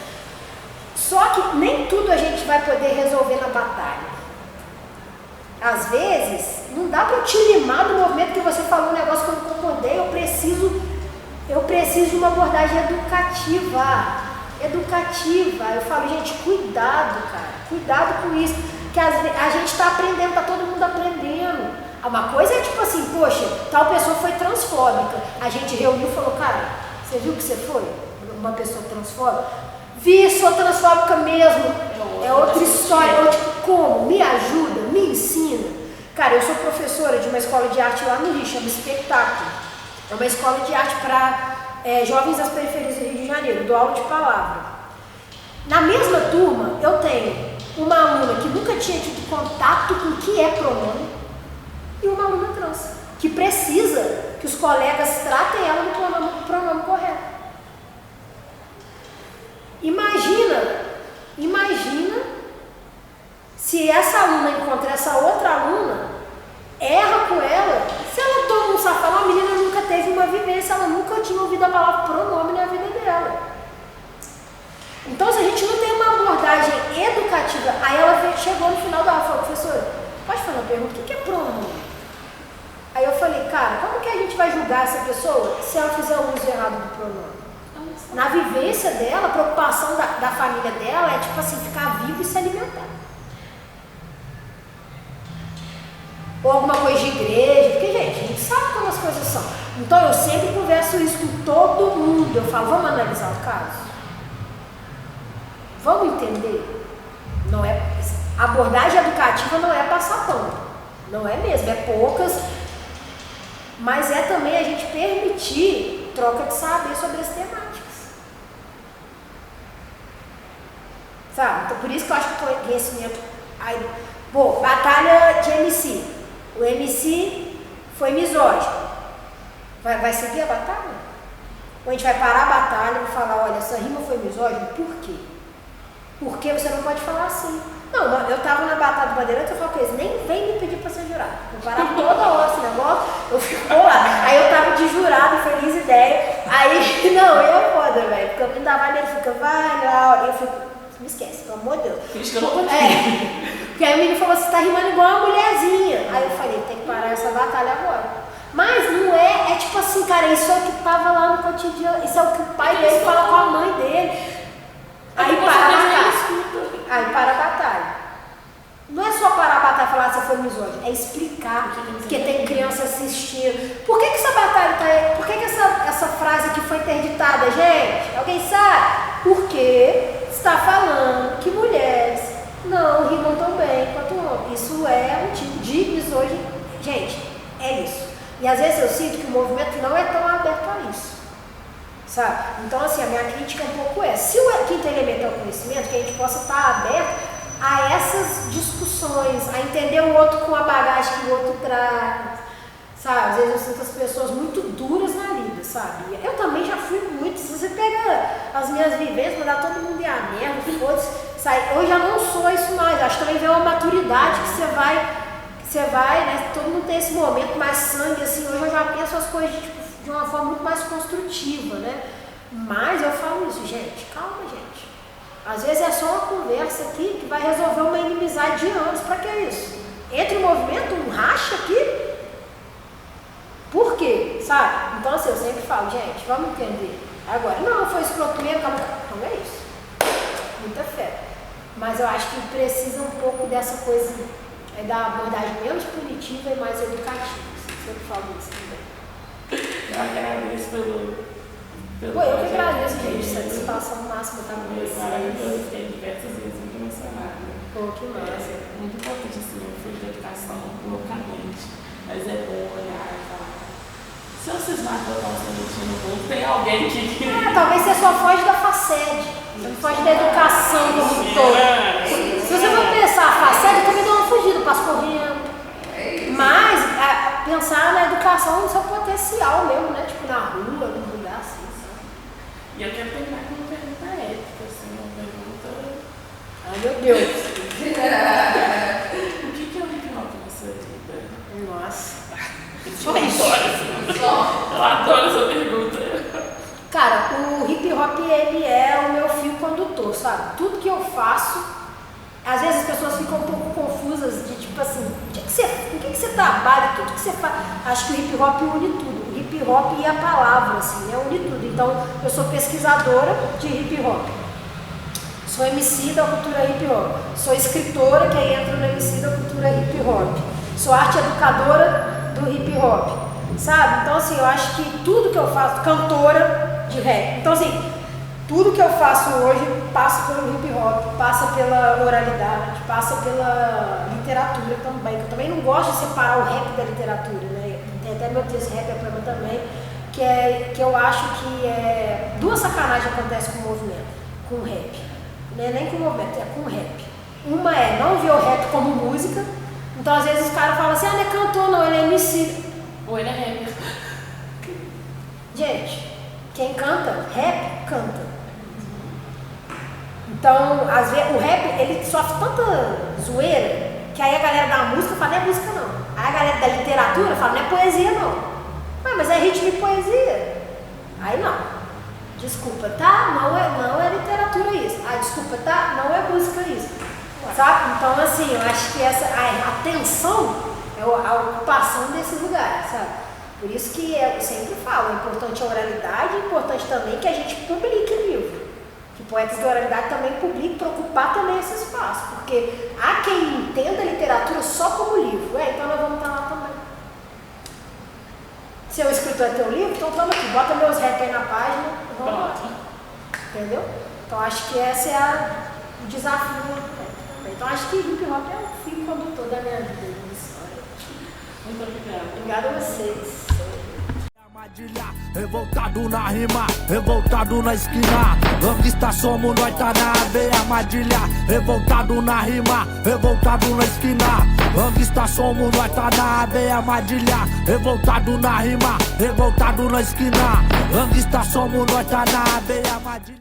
Só que nem tudo a gente vai poder resolver na batalha. Às vezes, não dá para eu te limar do movimento que você falou um negócio que eu não concordei, eu preciso de uma abordagem educativa. Eu falo, gente, cuidado, cara, cuidado com isso, que a gente está aprendendo, tá todo mundo aprendendo. Uma coisa é tipo assim, poxa, tal pessoa foi transfóbica, a gente reuniu e falou, cara, você viu que você foi uma pessoa transfóbica? Vi, sou transfóbica mesmo, é outra história. Eu, tipo, como? Me ajuda, me ensina. Cara, eu sou professora de uma escola de arte lá no Rio, chama Espetáculo. É uma escola de arte para jovens das periferias do Rio de Janeiro, dou aula de palavra. Na mesma turma, eu tenho uma aluna que nunca tinha tido contato com o que é pronome, e uma aluna trans, que precisa que os colegas tratem ela no pronome correto. Imagina se essa aluna encontra essa outra aluna, erra com ela, se ela toma um safado, a menina nunca teve uma vivência, ela nunca tinha ouvido a palavra pronome na vida dela. Então, se a gente não tem uma abordagem educativa, aí ela chegou no final da aula e falou, professora, pode fazer uma pergunta, o que é pronome? Aí eu falei, cara, como que a gente vai julgar essa pessoa se ela fizer o uso errado do pronome? Na vivência dela, a preocupação da família dela é tipo assim, ficar vivo e se alimentar. Ou alguma coisa de igreja, porque gente, a gente sabe como as coisas são. Então eu sempre converso isso com todo mundo. Eu falo, vamos analisar o caso? Vamos entender? Não é, a abordagem educativa não é passar pano. Não é mesmo, é poucas. Mas é também a gente permitir troca de saber sobre as temáticas. Sabe? Então por isso que eu acho que o conhecimento... Aí, pô, batalha de MC. O MC foi misógino. Vai seguir a batalha? Ou a gente vai parar a batalha e falar, olha, essa rima foi misógina, por quê? Porque você não pode falar assim. Não, eu tava na batalha do Bandeirante, eu falo com eles, nem vem me pedir pra ser jurado. Eu parava toda hora esse negócio, eu fico lá. Aí eu tava de jurado, feliz ideia. Aí, não, eu é foda, velho. Porque eu me dava nele, fica, vai lá, eu fico, me esquece, pelo amor de Deus. Porque aí o menino falou, você tá rimando igual uma mulherzinha. Aí eu falei, tem que parar essa batalha agora. Mas não é tipo assim, cara, isso é o que tava lá no cotidiano, isso é o que o pai dele fala com a mãe dele. Aí para a batalha. Aí para a batalha. Não é só parar a batalha e falar que você foi misógino, é explicar, porque tem criança assistindo. Por que essa batalha tá aí? Por que essa frase aqui foi interditada, gente? Alguém sabe? Porque está falando que mulheres não rimam tão bem quanto homens. Isso é um tipo de misoginia. Gente, é isso. E às vezes eu sinto que o movimento não é tão aberto a isso. Sabe? Então, assim, a minha crítica é um pouco essa. Se o quinto elemento é o conhecimento, que a gente possa estar aberto a essas discussões, a entender o outro com a bagagem que o outro traz, sabe? Às vezes eu sinto as pessoas muito duras na vida, sabe? Eu também já fui muito. Se você pega as minhas vivências, mandar todo mundo ir a merda, eu já não sou isso mais. Acho que também vem uma maturidade que você vai, né? Todo mundo tem esse momento mais sangue, assim. Hoje eu já penso as coisas de uma forma muito mais construtiva, né? Mas eu falo isso, gente, calma, gente. Às vezes é só uma conversa aqui que vai resolver uma inimizade de anos. Pra que isso? Entre o movimento, um racha aqui. Por quê? Sabe? Então assim, eu sempre falo, gente, vamos entender. Agora, não, foi escroto mesmo, calma, não é isso. Muita fé. Mas eu acho que precisa um pouco dessa coisa da abordagem menos punitiva e mais educativa. Sempre falo isso também. Eu agradeço pelo eu que agradeço, gente. Satisfação máxima estar com vocês. Maravilhoso, fiquei diversas vezes muito emocionada. Pô, que massa. Muito importante assim, eu fui de educação localmente, mas é bom olhar e falar. Se vocês vão botar um sanduíche no mundo, tem alguém que. Talvez você só foge da FACED, você não foge da educação como um todo. Se você for pensar a FACED, eu também dou uma fugida, passo correndo. Mas pensar na educação no seu potencial mesmo, né? Tipo na rua, num lugar assim. E eu quero terminar com uma pergunta ética, assim, uma pergunta. Ai meu Deus! O que é o hip hop na sua vida? Nossa! Eu adoro essa pergunta. Cara, o hip hop ele é o meu fio condutor, sabe? Tudo que eu faço, às vezes as pessoas ficam um pouco confusas de tipo assim, o que você trabalha, tudo que você faz. Acho que o hip hop une tudo. O hip hop e a palavra, assim, né? Une tudo. Então, eu sou pesquisadora de hip hop. Sou MC da cultura hip hop. Sou escritora, que aí entra no MC da cultura hip hop. Sou arte educadora do hip hop. Sabe? Então, assim, eu acho que tudo que eu faço, cantora de rap. Então, assim, tudo que eu faço hoje passa pelo hip hop, passa pela oralidade, passa pela literatura também. Eu também não gosto de separar o rap da literatura, né? Tem até meu texto Rap é Problema também, que eu acho que duas sacanagens acontecem com o movimento, com o rap. Não é nem com o movimento, é com o rap. Uma é não ver o rap como música, Então às vezes os caras falam assim, ele é cantor, não, ele é MC. Ou ele é rapper. Gente, quem canta, rap, canta. Então, às vezes, o rap, ele sofre tanta zoeira, que aí a galera da música fala, não é música não. Aí a galera da literatura fala, não é poesia não. Mas é ritmo e poesia. Aí não. Desculpa, tá? Não é literatura isso. Ah, desculpa, tá? Não é música isso. Sabe? Então, assim, eu acho que essa a atenção é a ocupação desses lugares, sabe? Por isso que eu sempre falo, é importante a oralidade, é importante também que a gente publique livro. Que poetas de oralidade também publiquem, para ocupar também esse espaço. Porque há quem entenda a literatura só como livro. Então nós vamos estar lá também. Se o escritor é teu livro, então toma aqui, bota meus rap aí na página e vamos lá. Entendeu? Então acho que esse é o desafio. Então acho que hip hop é o fio condutor da minha vida. Muito obrigada. Obrigada a vocês. Revoltado na rima, revoltado na esquina. Gangsta somos nós, tá na veia armadilha. Revoltado na rima, revoltado na esquina. Gangsta somos nós, tá na veia armadilha. Revoltado na rima, revoltado na esquina. Gangsta somos nós, tá na veia armadilha.